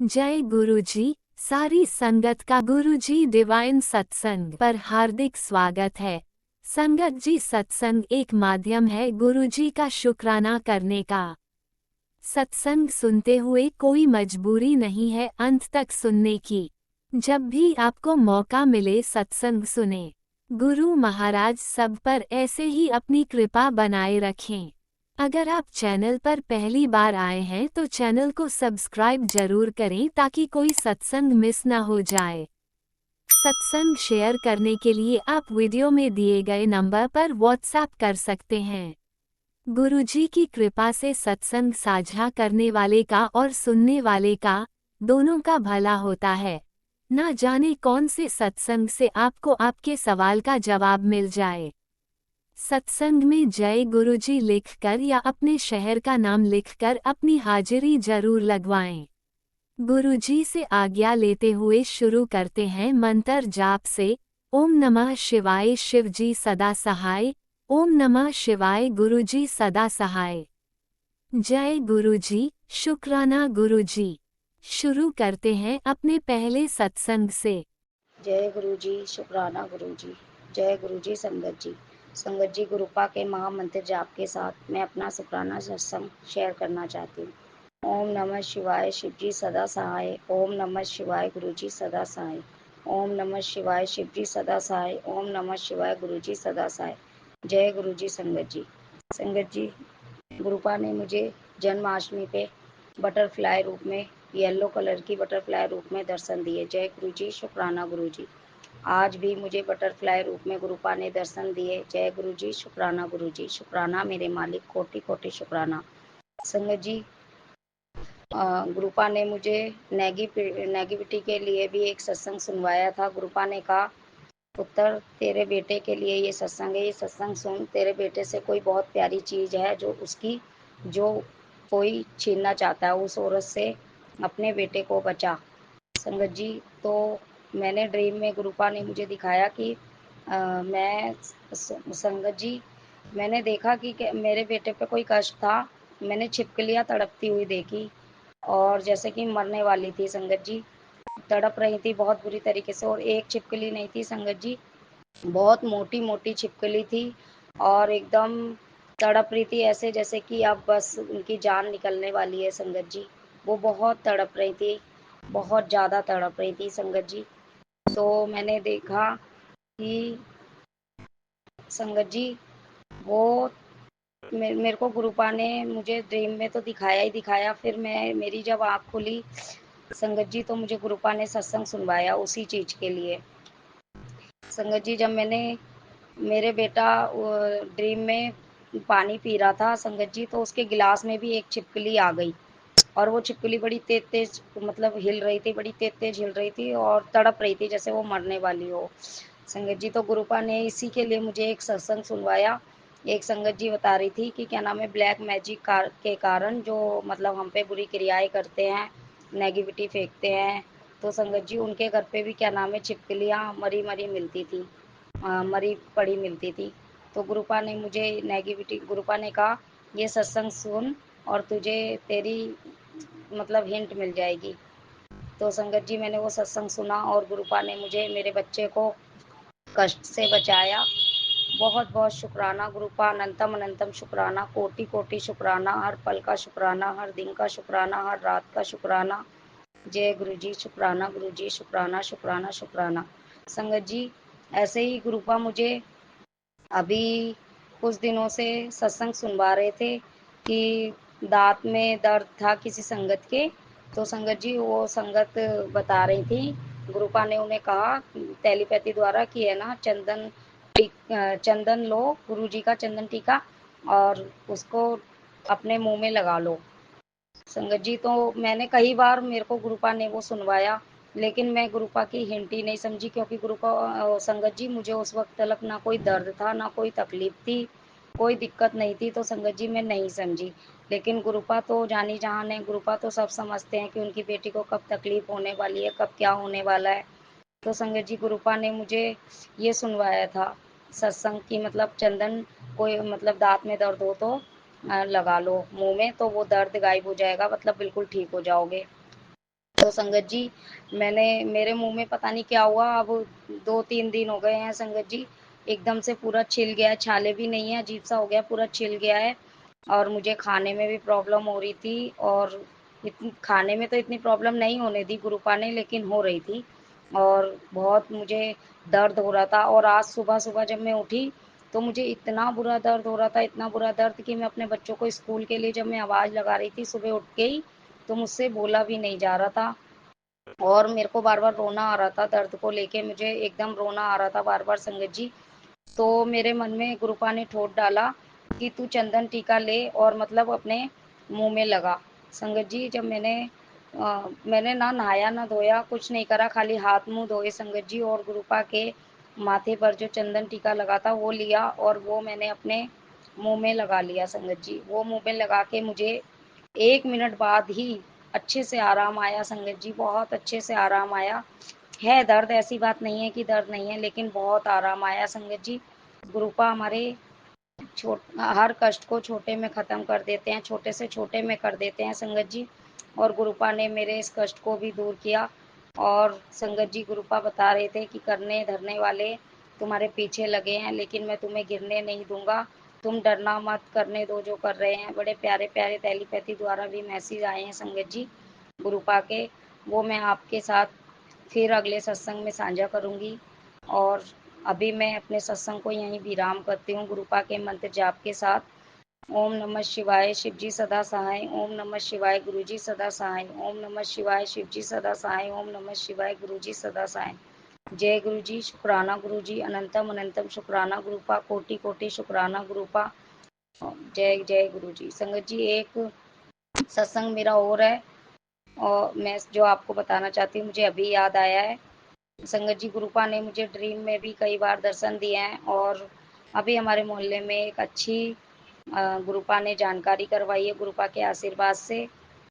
जय गुरुजी। सारी संगत का गुरुजी डिवाइन सत्संग पर हार्दिक स्वागत है। संगत जी, सत्संग एक माध्यम है गुरुजी का शुक्राना करने का। सत्संग सुनते हुए कोई मजबूरी नहीं है अंत तक सुनने की। जब भी आपको मौका मिले सत्संग सुने। गुरु महाराज सब पर ऐसे ही अपनी कृपा बनाए रखें। अगर आप चैनल पर पहली बार आए हैं तो चैनल को सब्सक्राइब जरूर करें ताकि कोई सत्संग मिस ना हो जाए। सत्संग शेयर करने के लिए आप वीडियो में दिए गए नंबर पर व्हाट्सएप कर सकते हैं। गुरुजी की कृपा से सत्संग साझा करने वाले का और सुनने वाले का दोनों का भला होता है। ना जाने कौन से सत्संग से आपको आपके सवाल का जवाब मिल जाए। सत्संग में जय गुरुजी लिखकर या अपने शहर का नाम लिखकर अपनी हाजिरी जरूर लगवाएं। गुरुजी से आज्ञा लेते हुए शुरू करते हैं मंत्र जाप से। ओम नमः शिवाय शिवजी सदा सहाय। ओम नमः शिवाय गुरुजी सदा सहाय। जय गुरुजी, शुक्राना गुरुजी। शुरू करते हैं अपने पहले सत्संग से। जय गुरु जी, शुक्राना गुरु जी। जय गुरु जी, संगत जी। संगत जी, गुरुपा के महामंत्र जाप के साथ मैं अपना शुक्राना सत्संग शेयर करना चाहती हूँ। ओम नमः शिवाय शिव जी सदा सहाय। ओम नमः शिवाय गुरु जी सदा सहाय। ओम नमः शिवाय शिव जी सदा सहाय। ओम नमः शिवाय गुरु जी सदा सहाय। जय गुरु जी, संगत जी। संगत जी, गुरुपा ने मुझे जन्माष्टमी पे बटरफ्लाई रूप में, येलो कलर की बटरफ्लाई रूप में दर्शन दिए। जय गुरु जी, शुक्राना गुरु जी। आज भी मुझे बटरफ्लाई रूप में गुरुपा ने दर्शन दिए। जय गुरु जी, शुक्राना गुरु जी। शुक्राना मेरे मालिक, कोटि कोटि शुक्राना। संगत जी, गुरुपा ने मुझे नेगेटिविटी के लिए भी एक सत्संग सुनवाया था। गुरुपा ने कहा, पुत्र तेरे बेटे के लिए ये सत्संग है, ये सत्संग सुन। तेरे बेटे से कोई बहुत प्यारी चीज़ है जो कोई छीनना चाहता है, उस औरत से अपने बेटे को बचा। संगत जी, तो मैंने ड्रीम में गुरुपा ने मुझे दिखाया कि मैं संगत जी, मैंने देखा कि मेरे बेटे पे कोई कष्ट था। मैंने छिपकलियाँ तड़पती हुई देखी और जैसे कि मरने वाली थी। संगत जी, तड़प रही थी बहुत बुरी तरीके से। और एक छिपकली नहीं थी संगत जी, बहुत मोटी मोटी छिपकली थी और एकदम तड़प रही थी ऐसे जैसे कि अब बस उनकी जान निकलने वाली है। संगत जी, वो बहुत तड़प रही थी, बहुत ज़्यादा तड़प रही थी संगत जी। तो मैंने देखा कि संगत जी, वो मेरे को गुरुपा ने मुझे ड्रीम में तो दिखाया ही दिखाया। फिर मेरी जब आँख खुली संगत जी, तो मुझे गुरुपा ने सत्संग सुनवाया उसी चीज़ के लिए। संगत जी, जब मेरे बेटा ड्रीम में पानी पी रहा था संगत जी, तो उसके गिलास में भी एक छिपकली आ गई और वो छिपकली बड़ी तेज तेज मतलब हिल रही थी, बड़ी तेज तेज हिल रही थी और तड़प रही थी जैसे वो मरने वाली हो। संगत जी, तो गुरुपा ने इसी के लिए मुझे एक सत्संग सुनवाया। एक संगत जी बता रही थी कि क्या नाम है, ब्लैक मैजिक के कारण जो मतलब हम पे बुरी क्रियाएं करते हैं, नेगेटिविटी फेंकते हैं, तो संगत जी उनके घर पे भी क्या नाम है, छिपकलियाँ मरी मरी मिलती थी, मरी पड़ी मिलती थी। तो गुरुपा ने मुझे नेगेटिविटी, गुरुपा ने कहा ये सत्संग सुन और तुझे तेरी मतलब हिंट मिल जाएगी। तो संगत जी, मैंने वो सत्संग सुना और गुरुपा ने मुझे मेरे बच्चे को कष्ट से बचाया। बहुत बहुत शुक्राना गुरुपा, अनंतम अनंतम शुक्राना, कोटि कोटि शुक्राना, हर पल का शुक्राना, हर दिन का शुक्राना, हर रात का शुक्राना। जय गुरु जी, शुक्राना गुरु जी, शुक्राना शुक्राना शुक्राना। संगत जी, ऐसे ही गुरुपा मुझे अभी कुछ दिनों से सत्संग सुनवा रहे थे कि दांत में दर्द था किसी संगत के। तो संगत जी, वो संगत बता रही थी, गुरुपा ने उन्हें कहा टेलीपैथी द्वारा कि है ना, चंदन लो, गुरु जी का चंदन टीका, और उसको अपने मुंह में लगा लो। संगत जी, तो मैंने कई बार मेरे को गुरुपा ने वो सुनवाया, लेकिन मैं गुरुपा की हिंट ही नहीं समझी, क्योंकि गुरुपा संगत जी, मुझे उस वक्त तक ना कोई दर्द था, ना कोई तकलीफ थी, कोई दिक्कत नहीं थी। तो संगत जी, मैं नहीं समझी। लेकिन गुरुपा तो जानी जहान है, गुरुपा तो सब समझते हैं कि उनकी बेटी को कब तकलीफ होने वाली है, कब क्या होने वाला है। तो संगत जी, गुरुपा ने मुझे ये सुनवाया था सत्संग की, मतलब चंदन, कोई मतलब दांत में दर्द हो तो लगा लो मुंह में, तो वो दर्द गायब हो जाएगा, मतलब बिल्कुल ठीक हो जाओगे। तो संगत जी, मेरे मुंह में पता नहीं क्या हुआ, अब 2-3 दिन हो गए हैं संगत जी, एकदम से पूरा छिल गया है, छाले भी नहीं है, अजीब सा हो गया, पूरा छिल गया है। और मुझे खाने में भी प्रॉब्लम हो रही थी, और खाने में तो इतनी प्रॉब्लम नहीं होने दी गुरुपा ने, लेकिन हो रही थी। और बहुत मुझे दर्द हो रहा था, और आज सुबह सुबह जब मैं उठी तो मुझे इतना बुरा दर्द हो रहा था, इतना बुरा दर्द कि मैं अपने बच्चों को स्कूल के लिए जब मैं आवाज़ लगा रही थी सुबह उठ के ही, तो मुझसे बोला भी नहीं जा रहा था। और मेरे को बार बार रोना आ रहा था, दर्द को लेके मुझे एकदम रोना आ रहा था बार बार संगत जी। तो मेरे मन में गुरुपा ने ठोट डाला कि तू चंदन टीका ले और मतलब अपने मुंह में लगा। संगत जी, जब मैंने ना नहाया ना धोया, कुछ नहीं करा, खाली हाथ मुंह धोए संगत जी, और गुरुपा के माथे पर जो चंदन टीका लगा था वो लिया, और वो मैंने अपने मुंह में लगा लिया संगत जी। वो मुंह में लगा के मुझे 1 मिनट बाद ही अच्छे से आराम आया संगत जी, बहुत अच्छे से आराम आया। है दर्द, ऐसी बात नहीं है कि दर्द नहीं है, लेकिन बहुत आराम आया संगत जी। गुरुपा हमारे हर कष्ट को छोटे में ख़त्म कर देते हैं, छोटे से छोटे में कर देते हैं संगत जी। और गुरुपा ने मेरे इस कष्ट को भी दूर किया। और संगत जी, गुरुपा बता रहे थे कि करने धरने वाले तुम्हारे पीछे लगे हैं, लेकिन मैं तुम्हें गिरने नहीं दूंगा, तुम डरना मत, करने दो जो कर रहे हैं। बड़े प्यारे प्यारे टेलीपैथी द्वारा भी मैसेज आए हैं संगत जी गुरुपा के, वो मैं आपके साथ फिर अगले सत्संग में साझा करूंगी। और अभी मैं अपने सत्संग को यहीं विराम करती हूँ गुरुपा के मंत्र जाप के साथ। ओम नमः शिवाय, शिव जी सदा सहाय। ओम नमः शिवाय, गुरु जी सदा सहाय। ओम नमः शिवाय, शिव जी सदा सहाय। ओम नमः शिवाय, गुरु जी सदा सहाय। जय गुरु जी, शुक्राना गुरु जी, अनंतम अनंतम शुक्राना गुरुपा, कोटि कोटि शुक्राना गुरुपा। जय जय गुरु जी। संगत जी, एक सत्संग मेरा और है, और मैं जो आपको बताना चाहती हूँ, मुझे अभी याद आया है। संगत जी, गुरुपा ने मुझे ड्रीम में भी कई बार दर्शन दिए हैं, और अभी हमारे मोहल्ले में एक अच्छी गुरुपा ने जानकारी करवाई है गुरुपा के आशीर्वाद से,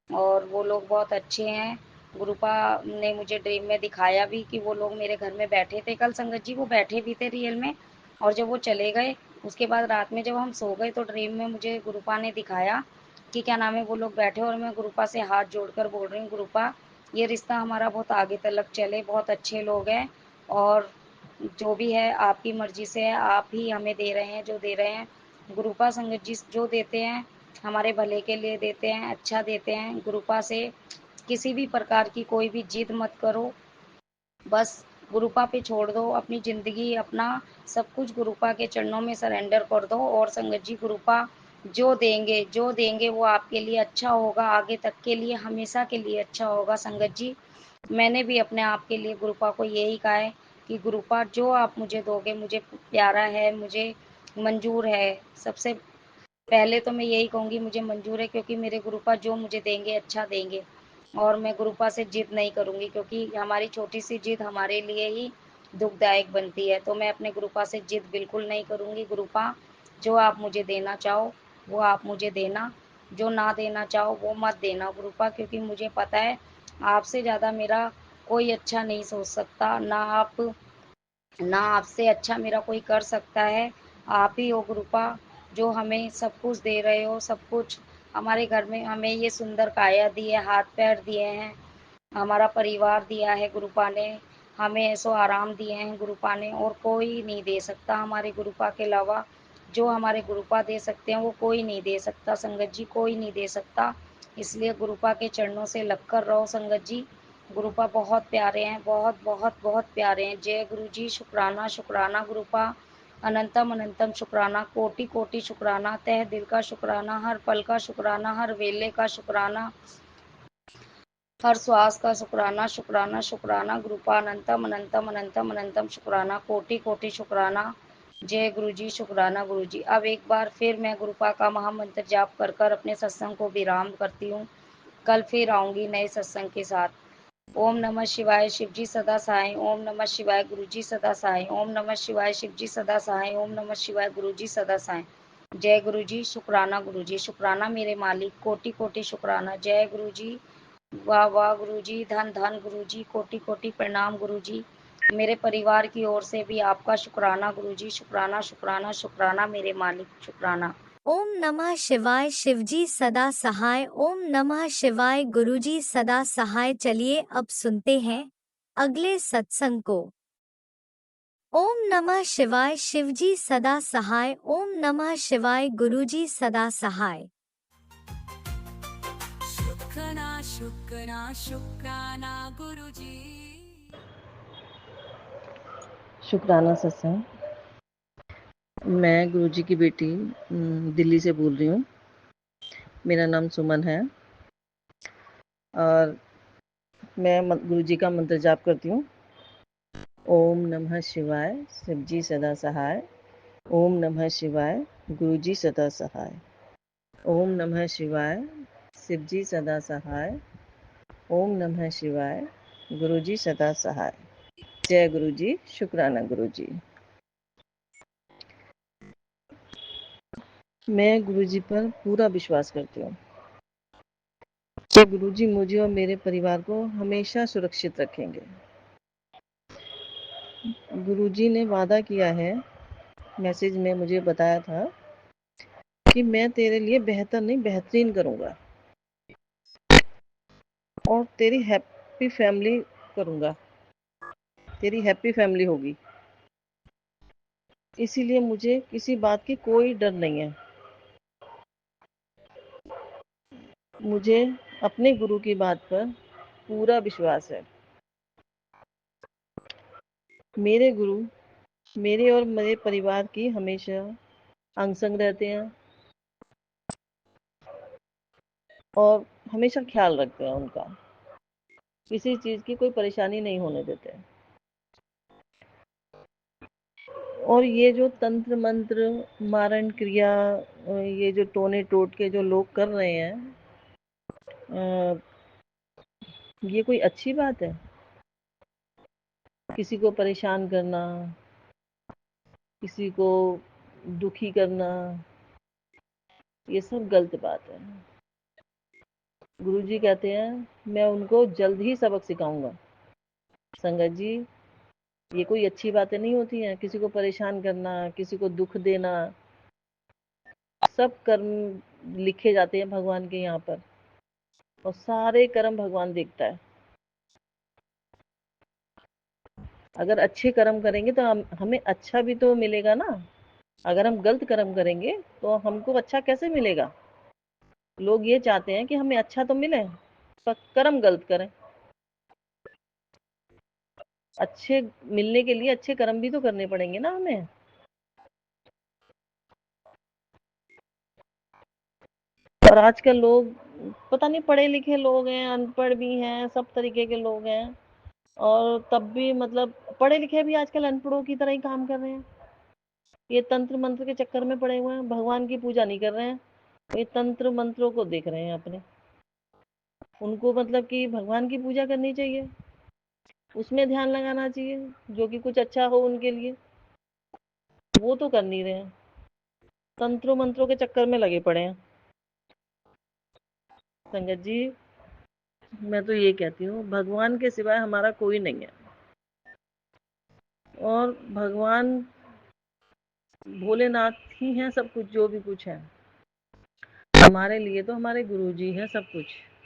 और वो लोग बहुत अच्छे हैं। गुरुपा ने मुझे ड्रीम में दिखाया भी कि वो लोग मेरे घर में बैठे थे कल संगत जी, वो बैठे भी थे रियल में। और जब वो चले गए, उसके बाद रात में जब हम सो गए, तो ड्रीम में मुझे गुरुपा ने दिखाया कि क्या नाम है, वो लोग बैठे, और मैं गुरुपा से हाथ जोड़कर बोल रही हूँ, गुरुपा ये रिश्ता हमारा बहुत आगे तलक चले, बहुत अच्छे लोग हैं, और जो भी है आपकी मर्जी से है, आप ही हमें दे रहे हैं जो दे रहे हैं। गुरुपा संगत जी जो देते हैं हमारे भले के लिए देते हैं, अच्छा देते हैं। गुरुपा से किसी भी प्रकार की कोई भी जिद मत करो, बस गुरुपा पे छोड़ दो अपनी ज़िंदगी, अपना सब कुछ गुरुपा के चरणों में सरेंडर कर दो। और संगत जी, गुरुपा जो देंगे वो आपके लिए अच्छा होगा, आगे तक के लिए, हमेशा के लिए अच्छा होगा संगत जी। मैंने भी अपने आप के लिए गुरुपा को यही कहा है कि गुरुपा जो आप मुझे दोगे मुझे प्यारा है, मुझे मंजूर है। सबसे पहले तो मैं यही कहूँगी, मुझे मंजूर है, क्योंकि मेरे गुरुपा जो मुझे देंगे अच्छा देंगे। और मैं गुरुपा से जिद नहीं करूँगी, क्योंकि हमारी छोटी सी जिद हमारे लिए ही दुखदायक बनती है। तो मैं अपने गुरुपा से जिद बिल्कुल नहीं करूँगी। गुरुपा, जो आप मुझे देना चाहो वो आप मुझे देना, जो ना देना चाहो वो मत देना गुरुपा, क्योंकि मुझे पता है आपसे ज़्यादा मेरा कोई अच्छा नहीं सोच सकता, ना आपसे अच्छा मेरा कोई कर सकता है। आप ही हो गुरुपा, जो हमें सब कुछ दे रहे हो, सब कुछ हमारे घर में हमें ये सुंदर काया दी है, हाथ पैर दिए हैं, हमारा परिवार दिया है गुरुपा ने, हमें ऐसो आराम दिए हैं गुरुपा ने, और कोई नहीं दे सकता हमारे गुरुपा के अलावा। जो हमारे गुरुपा दे सकते हैं वो कोई नहीं दे सकता संगत जी, कोई नहीं दे सकता। इसलिए गुरुपा के चरणों से लग कर रहो संगत जी। गुरुपा बहुत प्यारे हैं, बहुत बहुत बहुत प्यारे हैं। जय गुरु जी, शुक्राना शुक्राना गुरुपा, अनंतम अनंतम शुक्राना, कोटि कोटि शुक्राना, तह दिल का शुक्राना, हर पल का शुक्राना, हर वेले का शुक्राना, हर श्वास का शुक्राना शुक्राना शुक्राना गुरुपा, अनंतम अनंतम अनंतम अनंतम शुक्राना, कोटि कोटि शुक्राना। जय गुरु जी, शुक्राना गुरु जी। अब एक बार फिर मैं गुरुपा का महामंत्र जाप कर कर अपने सत्संग को विराम करती हूँ। कल फिर आऊँगी नए सत्संग के साथ। ओम नमः शिवाय, शिव जी सदा सहाय। ओम नमः शिवाय, गुरु जी सदा सहाय। ओम नमः शिवाय, शिव जी सदा सहाय। ओम नमः शिवाय, गुरु जी सदा सहाय। जय गुरु जी, शुक्राना गुरु जी, शुक्राना मेरे मालिक, कोटि कोटि शुक्राना। जय गुरु जी, वाह वाह गुरु जी, धन धन गुरु जी, कोटि कोटि प्रणाम गुरु जी। मेरे परिवार की ओर से भी आपका शुक्राना गुरु जी, शुक्राना शुक्राना शुक्राना मेरे मालिक, शुक्राना। ओम नमः शिवाय। शिवजी सदा सहाय। ओम नमः शिवाय। गुरुजी सदा सहाय। चलिए अब सुनते हैं अगले सत्संग को। ओम नमः शिवाय। शिवजी सदा सहाय। ओम नमः शिवाय। गुरुजी सदा सहाय। शुक्राना शुक्राना शुक्राना गुरुजी। शुक्राना सत्संग। मैं गुरुजी की बेटी दिल्ली से बोल रही हूँ। मेरा नाम सुमन है और मैं गुरुजी का मंत्र जाप करती हूँ। ओम नमः शिवाय। शिवजी सदा सहाय। ओम नमः शिवाय। गुरुजी सदा सहाय। ओम नमः शिवाय। शिवजी सदा सहाय। ओम नमः शिवाय। गुरुजी सदा सहाय। जय गुरुजी। शुक्राना गुरुजी। मैं गुरुजी पर पूरा विश्वास करती हूँ कि गुरुजी मुझे और मेरे परिवार को हमेशा सुरक्षित रखेंगे। गुरुजी ने वादा किया है, मैसेज में मुझे बताया था कि मैं तेरे लिए बेहतर नहीं बेहतरीन करूँगा और तेरी हैप्पी फैमिली करूँगा, तेरी हैप्पी फैमिली होगी। इसीलिए मुझे किसी बात की कोई डर नहीं है। मुझे अपने गुरु की बात पर पूरा विश्वास है। मेरे गुरु मेरे और मेरे परिवार की हमेशा अंग संग रहते हैं और हमेशा ख्याल रखते हैं उनका। किसी चीज़ की कोई परेशानी नहीं होने देते। और ये जो तंत्र मंत्र मारण क्रिया, ये जो टोने टोट के जो लोग कर रहे हैं, ये कोई अच्छी बात है? किसी को परेशान करना, किसी को दुखी करना, ये सब गलत बात है। गुरुजी कहते हैं मैं उनको जल्द ही सबक सिखाऊंगा। संगत जी, ये कोई अच्छी बातें नहीं होती हैं। किसी को परेशान करना, किसी को दुख देना, सब कर्म लिखे जाते हैं भगवान के यहाँ पर और सारे कर्म भगवान देखता है। अगर अच्छे कर्म करेंगे तो हमें अच्छा भी तो मिलेगा ना। अगर हम गलत कर्म करेंगे तो हमको अच्छा कैसे मिलेगा? लोग ये चाहते हैं कि हमें अच्छा तो मिले पर कर्म गलत करें। अच्छे मिलने के लिए अच्छे कर्म भी तो करने पड़ेंगे ना हमें। और आजकल लोग पता नहीं, पढ़े लिखे लोग हैं, अनपढ़ भी हैं, सब तरीके के लोग हैं और तब भी मतलब पढ़े लिखे भी आजकल अनपढ़ों की तरह ही काम कर रहे हैं। ये तंत्र मंत्र के चक्कर में पड़े हुए हैं, भगवान की पूजा नहीं कर रहे हैं। ये तंत्र मंत्रों को देख रहे हैं अपने। उनको मतलब कि भगवान की पूजा करनी चाहिए, उसमें ध्यान लगाना चाहिए, जो कि कुछ अच्छा हो उनके लिए, वो तो कर नहीं रहे हैं। तंत्रों मंत्रों के चक्कर में लगे पड़े हैं। संगत जी, मैं तो ये कहती हूँ भगवान के सिवाय हमारा कोई नहीं है और भगवान भोलेनाथ ही हैं सब कुछ, जो भी कुछ है हमारे लिए तो हमारे गुरुजी हैं सब कुछ।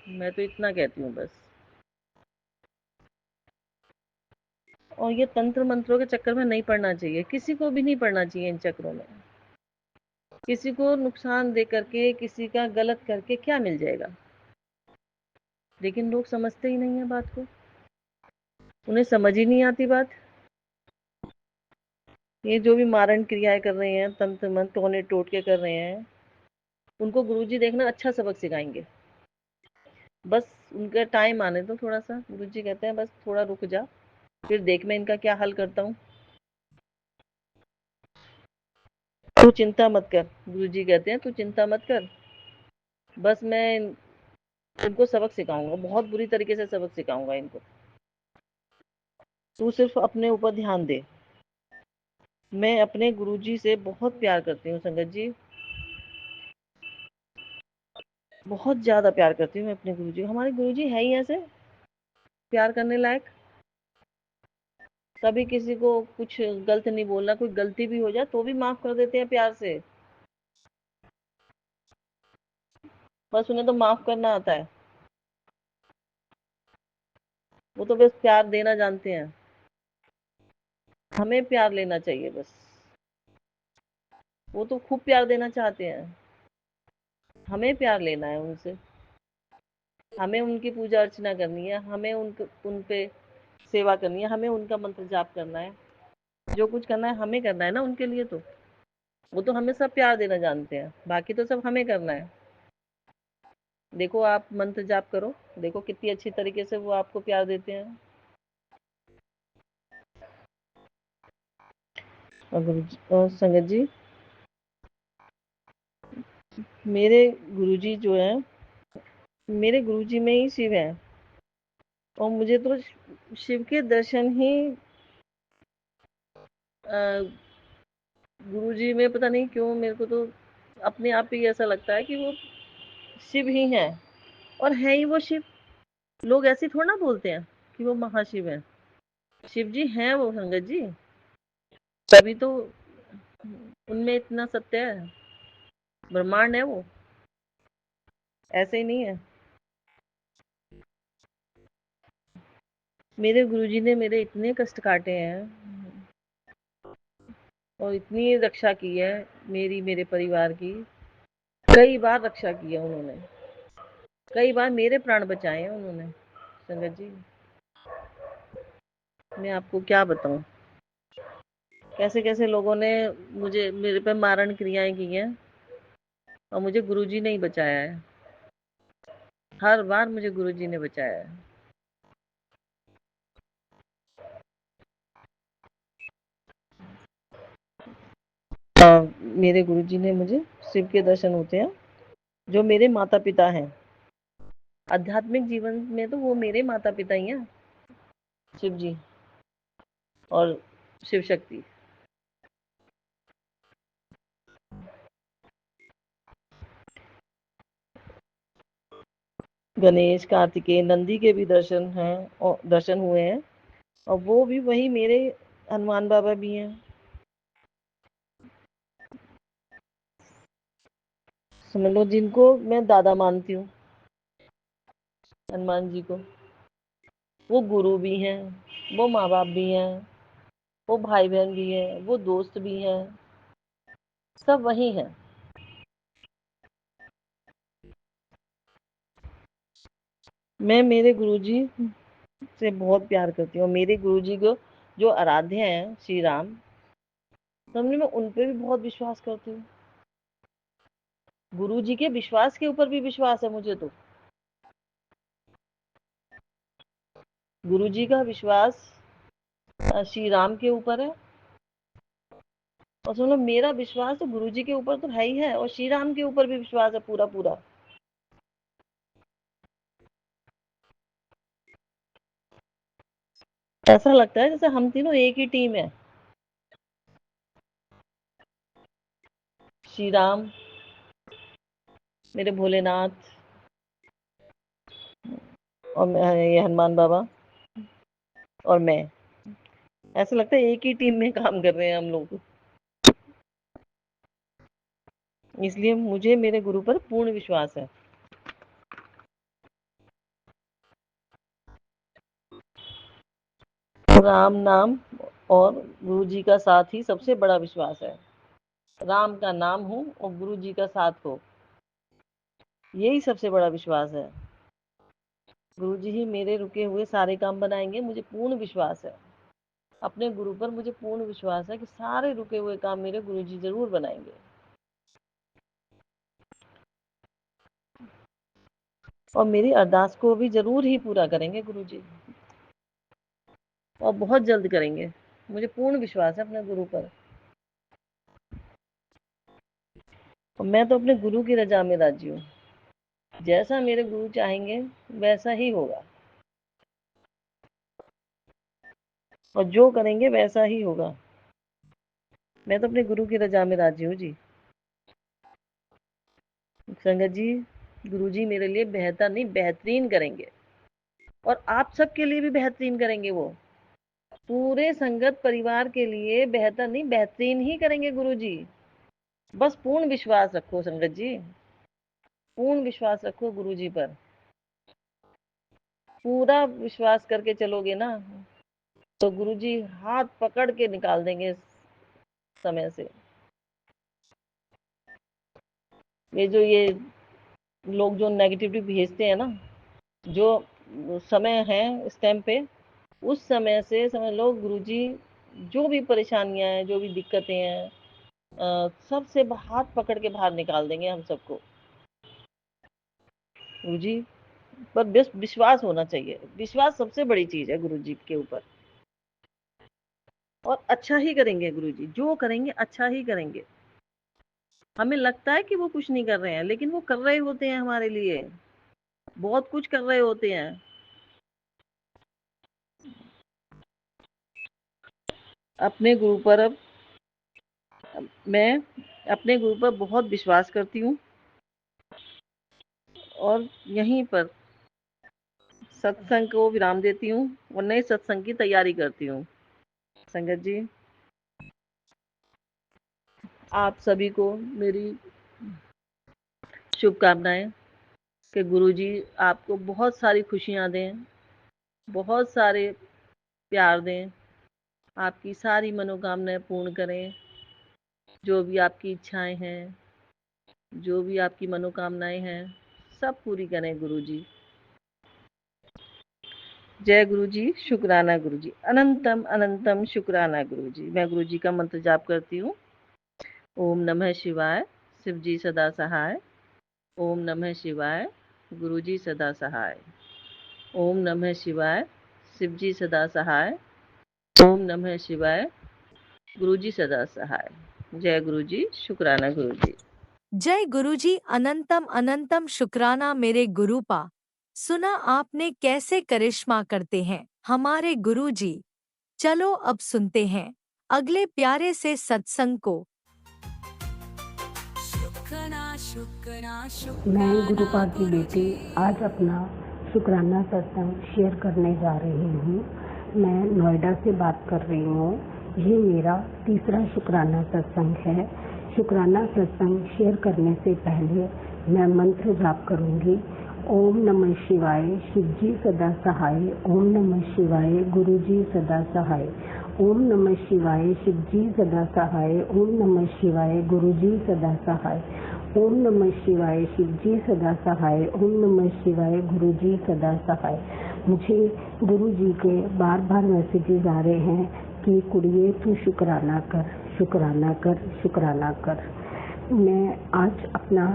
मैं तो इतना कहती हूँ बस। और ये तंत्र मंत्रों के चक्कर में नहीं पड़ना चाहिए, किसी को भी नहीं पड़ना चाहिए इन चक्रों में। किसी को नुकसान दे करके, किसी का गलत करके क्या मिल जाएगा? लेकिन लोग समझते ही नहीं है बात को, उन्हें समझ ही नहीं आती बात। ये जो भी मारण क्रियाएं कर रहे हैं, तंत्र मंत्र टोने टोट के कर रहे हैं, उनको गुरुजी देखना अच्छा सबक सिखाएंगे। बस उनका टाइम आने दो थोड़ा सा। गुरुजी कहते हैं बस थोड़ा रुक जा, फिर देख मैं इनका क्या हल करता हूँ। तू चिंता मत कर, गुरुजी कहते हैं तू चिंता मत कर, बस मैं इनको सबक सिखाऊंगा, बहुत बुरी तरीके से सबक सिखाऊंगा इनको। तू सिर्फ अपने ऊपर ध्यान दे। मैं अपने गुरुजी से बहुत प्यार करती हूँ संगत जी, बहुत ज्यादा प्यार करती हूँ मैं अपने गुरुजी। हमारे गुरुजी है ही ऐसे प्यार करने लायक। कभी किसी को कुछ गलत नहीं बोलना, कोई गलती भी हो जाए तो भी माफ कर देते हैं प्यार से। बस उन्हें तो माफ करना आता है, वो तो बस प्यार देना जानते हैं। हमें प्यार लेना चाहिए बस, वो तो खूब प्यार देना चाहते हैं, हमें प्यार लेना है उनसे, हमें उनकी पूजा अर्चना करनी है, हमें उन पे सेवा करनी है, हमें उनका मंत्र जाप करना है, जो कुछ करना है हमें करना है ना उनके लिए। तो वो तो हमें सब प्यार देना जानते हैं, बाकी तो सब हमें करना है। देखो आप मंत्र जाप करो, देखो कितनी अच्छी तरीके से वो आपको प्यार देते हैं। और संगत जी, मेरे गुरुजी जो है, मेरे गुरुजी में ही शिव है, और मुझे तो शिव के दर्शन ही गुरुजी में पता नहीं क्यों मेरे को तो अपने आप ही ऐसा लगता है कि वो शिव ही हैं, और है ही वो शिव। लोग ऐसे थोड़ा ना बोलते हैं कि वो महाशिव है। शिव जी हैं वो संगत जी, तभी तो उनमें इतना सत्य है, ब्रह्मांड है वो, ऐसे ही नहीं है। मेरे गुरुजी ने मेरे इतने कष्ट काटे हैं और इतनी रक्षा की है मेरी, मेरे परिवार की, कई बार रक्षा की है उन्होंने, कई बार मेरे प्राण बचाए हैं उन्होंने। संगत जी, मैं आपको क्या बताऊं, कैसे कैसे लोगों ने मुझे, मेरे पे मारण क्रियाएं की हैं, और मुझे गुरुजी ने ही बचाया है, हर बार मुझे गुरुजी ने बचाया है। मेरे गुरुजी ने मुझे, शिव के दर्शन होते हैं, जो मेरे माता पिता हैं आध्यात्मिक जीवन में, तो वो मेरे माता पिता ही हैं, शिव जी और शिव शक्ति। गणेश, कार्तिकेय, नंदी के भी दर्शन हैं और दर्शन हुए हैं, और वो भी वही मेरे हनुमान बाबा भी हैं। समझ लो जिनको मैं दादा मानती हूँ, हनुमान जी को, वो गुरु भी हैं, वो माँ बाप भी हैं, वो भाई बहन भी हैं, वो दोस्त भी हैं, सब वही हैं। मैं मेरे गुरुजी से बहुत प्यार करती हूँ। मेरे गुरुजी को जो आराध्य हैं श्री राम, समझ, मैं उन पे भी बहुत विश्वास करती हूँ। गुरुजी के विश्वास के ऊपर भी विश्वास है मुझे तो। गुरुजी का विश्वास श्री राम के ऊपर है, और सुनो मेरा विश्वास तो गुरुजी के ऊपर तो है ही है, और श्री राम के ऊपर भी विश्वास है पूरा पूरा। ऐसा लगता है जैसे हम तीनों एक ही टीम है। श्री राम, मेरे भोलेनाथ, और ये हनुमान बाबा, और मैं, ऐसा लगता है एक ही टीम में काम कर रहे हैं हम लोग। इसलिए मुझे मेरे गुरु पर पूर्ण विश्वास है। राम नाम और गुरु जी का साथ ही सबसे बड़ा विश्वास है। राम का नाम हो और गुरु जी का साथ हो, यही सबसे बड़ा विश्वास है। गुरु जी ही मेरे रुके हुए सारे काम बनाएंगे, मुझे पूर्ण विश्वास है। अपने गुरु पर मुझे पूर्ण विश्वास है कि सारे रुके हुए काम मेरे गुरु जी जरूर बनाएंगे, और मेरी अरदास को भी जरूर ही पूरा करेंगे गुरु जी, और बहुत जल्द करेंगे। मुझे पूर्ण विश्वास है अपने गुरु पर, और मैं तो अपने गुरु की रजा में राजी हूँ। जैसा मेरे गुरु चाहेंगे वैसा ही होगा, और जो करेंगे वैसा ही होगा। मैं तो अपने गुरु की रजा में राजी हूँ जी। संगत जी, गुरु जी मेरे लिए बेहतर नहीं बेहतरीन करेंगे, और आप सबके लिए भी बेहतरीन करेंगे। वो पूरे संगत परिवार के लिए बेहतर नहीं बेहतरीन ही करेंगे गुरु जी। बस पूर्ण विश्वास रखो संगत जी। पूर्ण विश्वास रखो गुरुजी पर। पूरा विश्वास करके चलोगे ना तो गुरुजी हाथ पकड़ के निकाल देंगे इस समय से। ये लोग जो नेगेटिविटी भेजते हैं ना, जो समय है इस टाइम पे, उस समय से समझ लो गुरुजी जो भी परेशानियां हैं, जो भी दिक्कतें हैं, सबसे हाथ पकड़ के बाहर निकाल देंगे हम सबको। गुरुजी पर बस विश्वास होना चाहिए। विश्वास सबसे बड़ी चीज है गुरुजी के ऊपर। और अच्छा ही करेंगे गुरुजी, जो करेंगे अच्छा ही करेंगे। हमें लगता है कि वो कुछ नहीं कर रहे हैं, लेकिन वो कर रहे होते हैं हमारे लिए, बहुत कुछ कर रहे होते हैं। अपने गुरु पर मैं अपने गुरु पर बहुत विश्वास करती हूँ और यहीं पर सत्संग को विराम देती हूँ और नए सत्संग की तैयारी करती हूँ। संगत जी, आप सभी को मेरी शुभकामनाएं कि गुरुजी आपको बहुत सारी खुशियां दें, बहुत सारे प्यार दें, आपकी सारी मनोकामनाएं पूर्ण करें। जो भी आपकी इच्छाएं हैं, जो भी आपकी मनोकामनाएं हैं, सब पूरी करें गुरुजी। जय गुरुजी, शुक्राना गुरुजी, अनंतम अनंतम शुक्राना गुरुजी। मैं गुरुजी का मंत्र जाप करती हूँ। ओम नमः शिवाय, शिवजी सदा सहाय। ओम नमः शिवाय, गुरुजी सदा सहाय। ओम नमः शिवाय, शिवजी सदा सहाय। ओम नमः शिवाय, गुरुजी सदा सहाय। जय गुरुजी, शुक्राना गुरुजी। जय गुरुजी, अनंतम अनंतम शुक्राना मेरे गुरुपा। सुना आपने कैसे करिश्मा करते हैं हमारे गुरुजी। चलो अब सुनते हैं अगले प्यारे से सत्संग को। मैं गुरुपा की बेटी आज अपना शुक्राना सत्संग शेयर करने जा रही हूँ। मैं नोएडा से बात कर रही हूँ। ये मेरा तीसरा शुक्राना सत्संग है। शुक्राना सत्संग शेयर करने से पहले मैं मंत्र जाप करूँगी। ओम नमः शिवाय, शिवजी सदा सहाय। ओम नमः शिवाय, गुरुजी सदा सहाय। ओम नमः शिवाय, शिवजी सदा सहाय। ओम नमः शिवाय, गुरुजी सदा सहाय। ओम नमः शिवाय, शिवजी सदा सहाय। ओम नमः शिवाय, गुरुजी सदा सहाय। मुझे गुरुजी के बार बार मैसेजेस आ रहे हैं कि कुड़िए तू शुक्राना कर, शुक्राना कर, शुक्राना कर। मैं आज अपना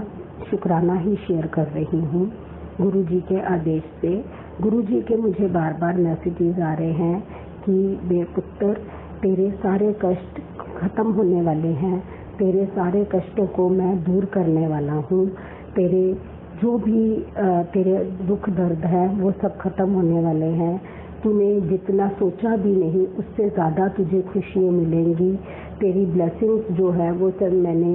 शुक्राना ही शेयर कर रही हूँ गुरुजी के आदेश से। गुरुजी के मुझे बार बार मैसेजेस आ रहे हैं कि बे पुत्र, तेरे सारे कष्ट खत्म होने वाले हैं। तेरे सारे कष्टों को मैं दूर करने वाला हूँ। तेरे जो भी तेरे दुख दर्द है वो सब खत्म होने वाले हैं। तूने जितना सोचा भी नहीं उससे ज़्यादा तुझे खुशियाँ मिलेंगी। तेरी ब्लेसिंग्स जो है वो सब मैंने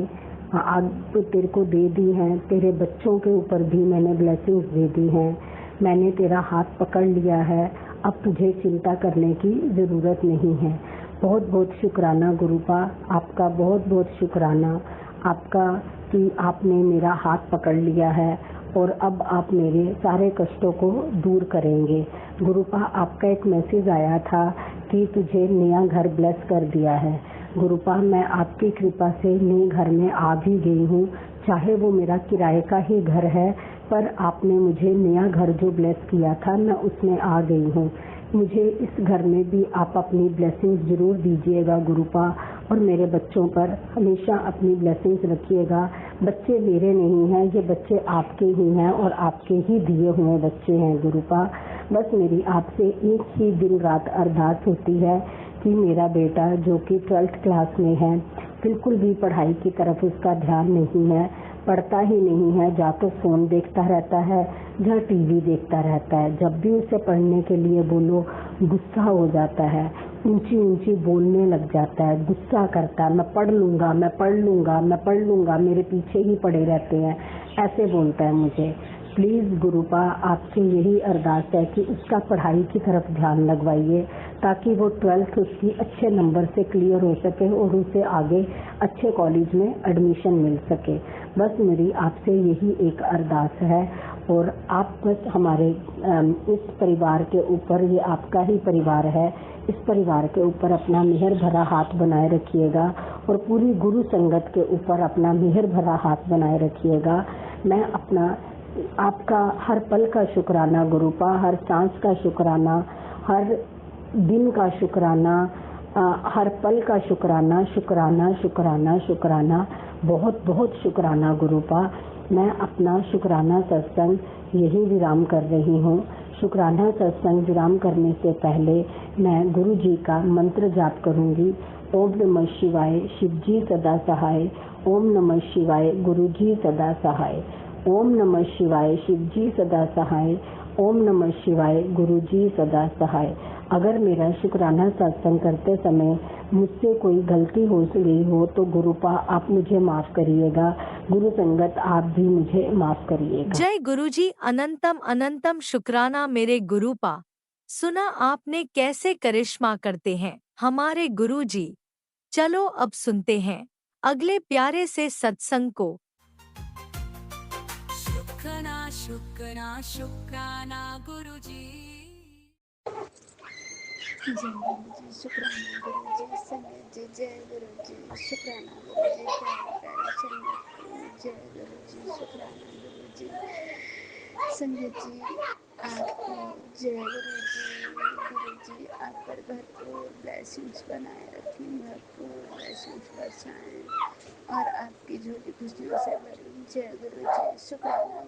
आज तो तेरे को दे दी हैं। तेरे बच्चों के ऊपर भी मैंने ब्लेसिंग्स दे दी हैं। मैंने तेरा हाथ पकड़ लिया है। अब तुझे चिंता करने की ज़रूरत नहीं है। बहुत बहुत शुक्राना गुरुपा, आपका बहुत बहुत शुक्राना आपका कि आपने मेरा हाथ पकड़ लिया है और अब आप मेरे सारे कष्टों को दूर करेंगे। गुरुपा, आपका एक मैसेज आया था कि तुझे नया घर ब्लेस कर दिया है। गुरुपा, मैं आपकी कृपा से नए घर में आ भी गई हूँ। चाहे वो मेरा किराए का ही घर है, पर आपने मुझे नया घर जो ब्लेस किया था मैं उसमें आ गई हूँ। मुझे इस घर में भी आप अपनी ब्लेसिंग्स जरूर दीजिएगा गुरुपा, और मेरे बच्चों पर हमेशा अपनी ब्लेसिंग्स रखिएगा। बच्चे मेरे नहीं हैं, ये बच्चे आपके ही हैं और आपके ही दिए हुए बच्चे हैं गुरुपा। बस मेरी आपसे एक ही दिन रात अरदास होती है कि मेरा बेटा जो कि 12th क्लास में है, बिल्कुल भी पढ़ाई की तरफ उसका ध्यान नहीं है, पढ़ता ही नहीं है। या तो फ़ोन देखता रहता है या टीवी देखता रहता है। जब भी उसे पढ़ने के लिए बोलो गुस्सा हो जाता है, ऊंची ऊंची बोलने लग जाता है, गुस्सा करता है। मैं पढ़ लूँगा, मैं पढ़ लूँगा, मैं पढ़ लूँगा, मेरे पीछे ही पड़े रहते हैं, ऐसे बोलता है मुझे। प्लीज़ गुरुपा, आपसे यही अरदास है कि उसका पढ़ाई की तरफ ध्यान लगवाइए ताकि वो 12th उसकी अच्छे नंबर से क्लियर हो सके और उसे आगे अच्छे कॉलेज में एडमिशन मिल सके। बस मेरी आपसे यही एक अरदास है और आप बस हमारे इस परिवार के ऊपर, ये आपका ही परिवार है, इस परिवार के ऊपर अपना मेहर भरा हाथ बनाए रखिएगा और पूरी गुरु संगत के ऊपर अपना मेहर भरा हाथ बनाए रखिएगा। मैं अपना आपका हर पल का शुक्राना गुरुपा, हर सांस का शुक्राना, हर दिन का शुक्राना, हर पल का शुक्राना, शुक्राना शुक्राना शुक्राना, बहुत बहुत शुक्राना गुरुपा। मैं अपना शुक्राना सत्संग यही विराम कर रही हूँ। शुक्राना सत्संग विराम करने से पहले मैं गुरु जी का मंत्र जाप करूँगी। ओम नमः शिवाय, शिव जी सदा सहाय। ओम नमः शिवाय, गुरु जी सदा सहाय। ओम नमः शिवाय, शिव जी सदा सहाय। ओम नमः शिवाय, गुरु जी सदा सहाय। अगर मेरा शुक्राना सत्संग करते समय मुझसे कोई गलती हो गई हो तो गुरुपा आप मुझे माफ करिएगा, गुरु संगत आप भी मुझे माफ करिएगा। जय गुरुजी, अनंतम अनंतम शुक्राना मेरे गुरुपा। सुना आपने कैसे करिश्मा करते हैं हमारे गुरुजी। चलो अब सुनते हैं अगले प्यारे से सत्संग को। शुक्राना शुक्राना शुक्राना गुरुजी। जय गुरु जी, शुक्राना गुरु जी, संगत जी, जय गुरु जी, शुक्राना गुरु जी, प्यारे प्यारे संगत जी, जय गुरु जी, शुक्राना गुरु जी, संगत जी, आपको जय गुरु जी आप पर भरपूर ब्लेसिंग्स बनाए रखें, भरपूर ब्लेसिंग्स बरसाएं और आपकी झोली खुशियों से भरी। जय गुरु जी, शुक्राना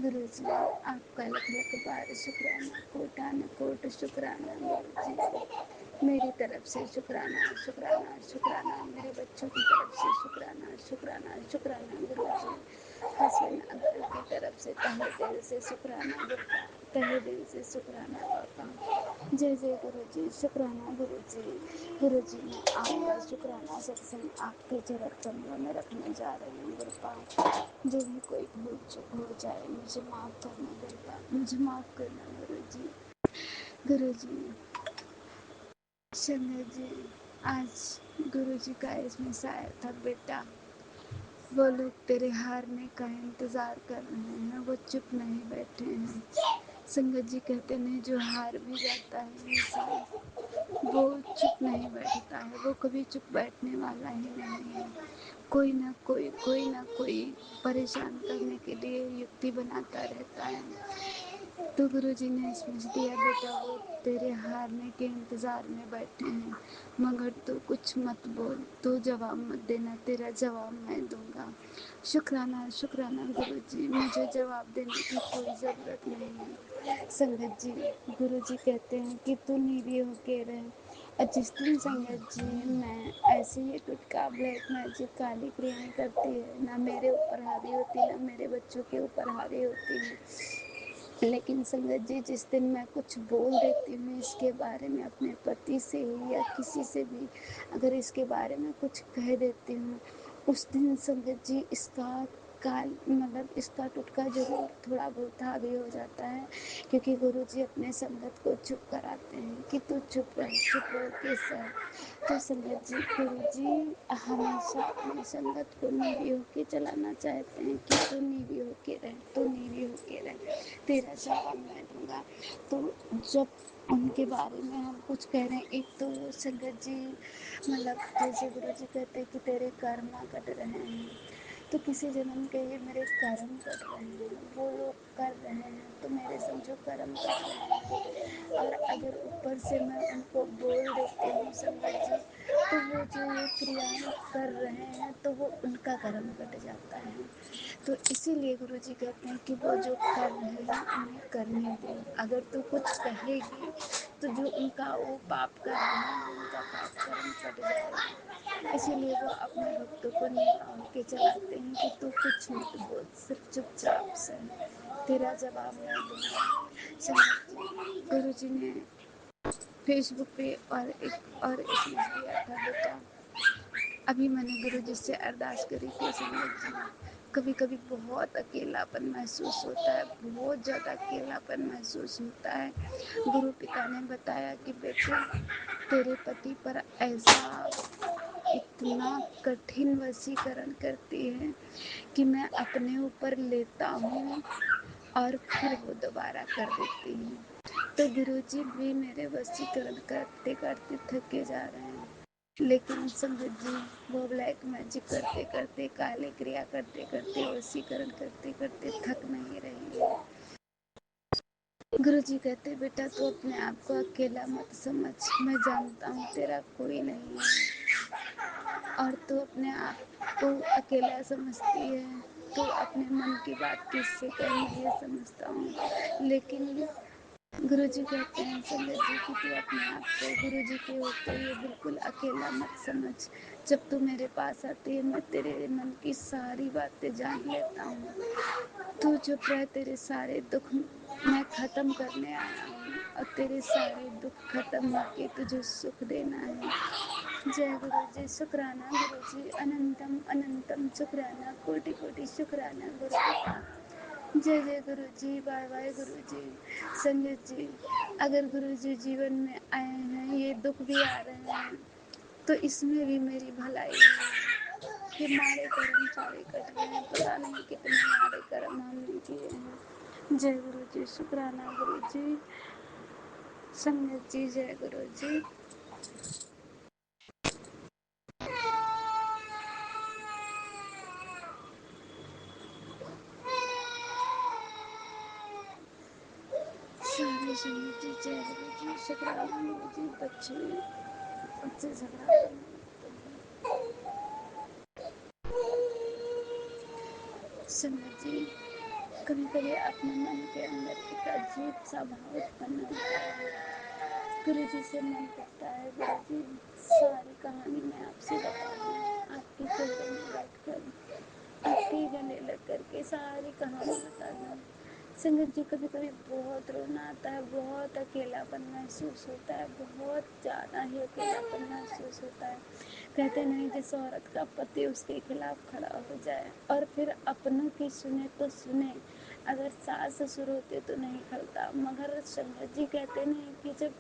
गुरु जी, आपका लख लख बार शुक्राना, कोटान कोट शुक्राना गुरु जी। मेरी तरफ से शुक्राना शुक्राना शुक्राना, मेरे बच्चों की तरफ से शुक्राना शुक्राना शुक्राना गुरु जी। हसबैंड अंकल की तरफ से तहे दिल से शुक्राना गुरु, तहे दिल से शुक्राना पापा। जय जय गुरु जी, शुक्राना गुरु जी। गुरु जी, मैं आपका शुक्राना सत्संग आपके चरण कमलों में रखने जा रही हूँ गुरुपा। जो भी कोई भूल चूक हो जाए मुझे माफ़ करना गुरुपा, मुझे माफ़ करना गुरु जी। गुरु जी, संगत जी, आज गुरु जी का इसमें शायर था, बेटा वो लोग तेरे हारने का इंतज़ार कर रहे हैं, वो चुप नहीं बैठे हैं। संगत जी कहते हैं जो हार भी जाता है इंसान, वो चुप नहीं बैठता है, वो कभी चुप बैठने वाला ही नहीं है। कोई ना कोई परेशान करने के लिए युक्ति बनाता रहता है। तो गुरु जी ने समझ दिया, बेटा वो तेरे हारने के इंतज़ार में बैठे हैं, मगर तू कुछ मत बोल, तू जवाब मत देना, तेरा जवाब मैं दूंगा। शुक्राना शुक्राना गुरु जी, मुझे जवाब देने की कोई ज़रूरत नहीं है। संगत जी, गुरु जी कहते हैं कि तू नीवी होके रहे। और जिस दिन संगत जी मैं ऐसे ही टुटका ब्लैक मैजिक काली क्रियाएं करती है, ना मेरे ऊपर हावी होती, ना मेरे बच्चों के ऊपर हावी होती है, लेकिन संगत जी जिस दिन मैं कुछ बोल देती हूँ इसके बारे में अपने पति से या किसी से भी, अगर इसके बारे में कुछ कह देती हूँ, उस दिन संगत जी इसका काल मतलब इसका टुटका जरूर थोड़ा बहुत हावी हो जाता है, क्योंकि गुरु जी अपने संगत को चुप कराते हैं कि तू चुप रहो के सह। तो संगत जी, गुरु जी हमेशा अपनी संगत को नीवी होके चलाना चाहते हैं कि तू नीवी होके रहे, तू नीवी होके रहे, तेरा जवाब मैं दूंगा। तो जब उनके बारे में हम कुछ कह रहे हैं, एक तो संगत जी मतलब जैसे गुरु जी कहते हैं कि तेरे कर्म कट रहे हैं, तो किसी जन्म के ये मेरे कर्म कट रहे हैं, वो लोग कर रहे हैं तो मेरे समझो कर्म कट रहे हैं। और अगर ऊपर से मैं उनको बोल देती हूँ संगत जी, तो वो जो ये क्रियाएं कर रहे हैं तो वो उनका कर्म कट जाता है। तो इसीलिए गुरु जी कहते हैं कि वो जो कर रहे हैं उन्हें करने दो, अगर तू कुछ कहेगी तो जो उनका वो पाप कर रहे हैं उनका पाप कर्म कट जाएगा। इसीलिए वो अपने भक्तों को निकाल के चलाते हैं कि तू कुछ मत बोल, सिर्फ चुपचाप से, तेरा जवाब मैं दूंगा। गुरु जी ने फेसबुक पे और एक मैसेज दिया था, बेटा अभी मैंने गुरु जी से अरदास करी थी संगत जी, कभी कभी बहुत अकेलापन महसूस होता है, बहुत ज़्यादा अकेलापन महसूस होता है। गुरु पिता ने बताया कि बेटे तेरे पति पर ऐसा इतना कठिन वशीकरण करती है कि मैं अपने ऊपर लेता हूँ और फिर वो दोबारा कर देती है। तो गुरुजी भी मेरे वशीकरण करते करते थके जा रहे हैं, लेकिन संगत जी वो ब्लैक मैजिक करते करते, काली क्रिया करते करते, वशीकरण करते करते थक नहीं रही है। गुरुजी कहते बेटा तू अपने आप को अकेला मत समझ, मैं जानता हूँ तेरा कोई नहीं है। और तू अपने आप को अकेला समझती है, तू अपने मन की बात किससे कहनी ये समझता हूँ, लेकिन गुरुजी कहते हैं संगत जी कि तू अपने आप को गुरुजी के होते हुए बिल्कुल अकेला मत समझ। जब तू मेरे पास आती है मैं तेरे मन की सारी बातें जान लेता हूँ। तू चुप रह, तेरे सारे दुख मैं ख़त्म करने आया हूँ और तेरे सारे दुख ख़त्म होके तुझे सुख देना है। जय गुरु जी, शुक्राना गुरु जी, अनंतम अनंतम शुक्राना, कोटि कोटि शुक्राना गुरु पिता। जय जय गुरु जी, बाय बाय गुरु जी। संगत जी अगर गुरु जी जीवन में आए हैं, ये दुख भी आ रहे हैं तो इसमें भी मेरी भलाई है कि माड़े कर्म सारे कट रहे हैं, पता नहीं कितने माड़े कर्म हमने किए हैं। जय गुरु जी, शुक्राना गुरु जी। संगत जी जय गुरु जी। सारे संगत जी जय गुरु जी, शुक्राना गुरु जी। बच्चे झगड़ा करने लगते हैं। संगत जी कभी कभी अपने मन के अंदर एक अजीब सा भाव उत्पन्न होता है। गुरु जी से मन करता है गुरु जी सारी कहानी मैं आपसे बता दूं, आपके चरणों में बैठकर आपके गले लग करके सारी कहानी बता दूं। संगत जी कभी कभी बहुत रोना आता है, बहुत अकेलापन महसूस होता है, बहुत ज़्यादा ही अकेलापन महसूस होता है। कहते नहीं जिस औरत का पति उसके खिलाफ खड़ा हो जाए और फिर अपनों की सुने तो सुने, अगर सास ससुर होते तो नहीं खड़ता, मगर संगत जी कहते नहीं कि जब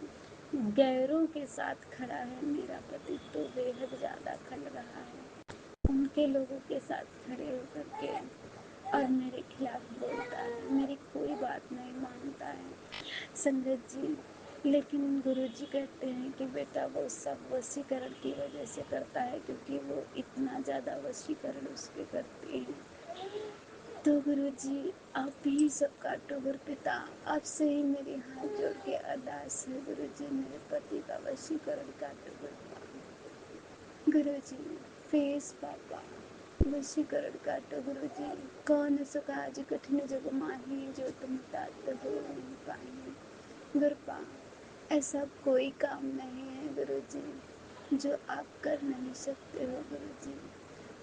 गैरों के साथ खड़ा है मेरा पति तो बेहद ज़्यादा खल रहा है। उनके लोगों के साथ खड़े होकर के और मेरे खिलाफ बोलता है, मेरी कोई बात नहीं मानता है संगत जी। लेकिन गुरुजी कहते हैं कि बेटा वो सब वशीकरण की वजह से करता है, क्योंकि वो इतना ज़्यादा वशीकरण उसके करती हैं। तो गुरुजी आप भी सब काटो गुरु पिता, आपसे ही मेरी हाथ जोड़ के अरदास है गुरुजी, मेरे पति का वशीकरण काटो गुरुजी। फेस पापा वशीकरण काटो गुरुजी। कौन सुख आज कठिन जग माही, जो तुम तात हो नहीं पाए। गुरुपा ऐसा कोई काम नहीं है गुरुजी जो आप कर नहीं सकते हो गुरुजी।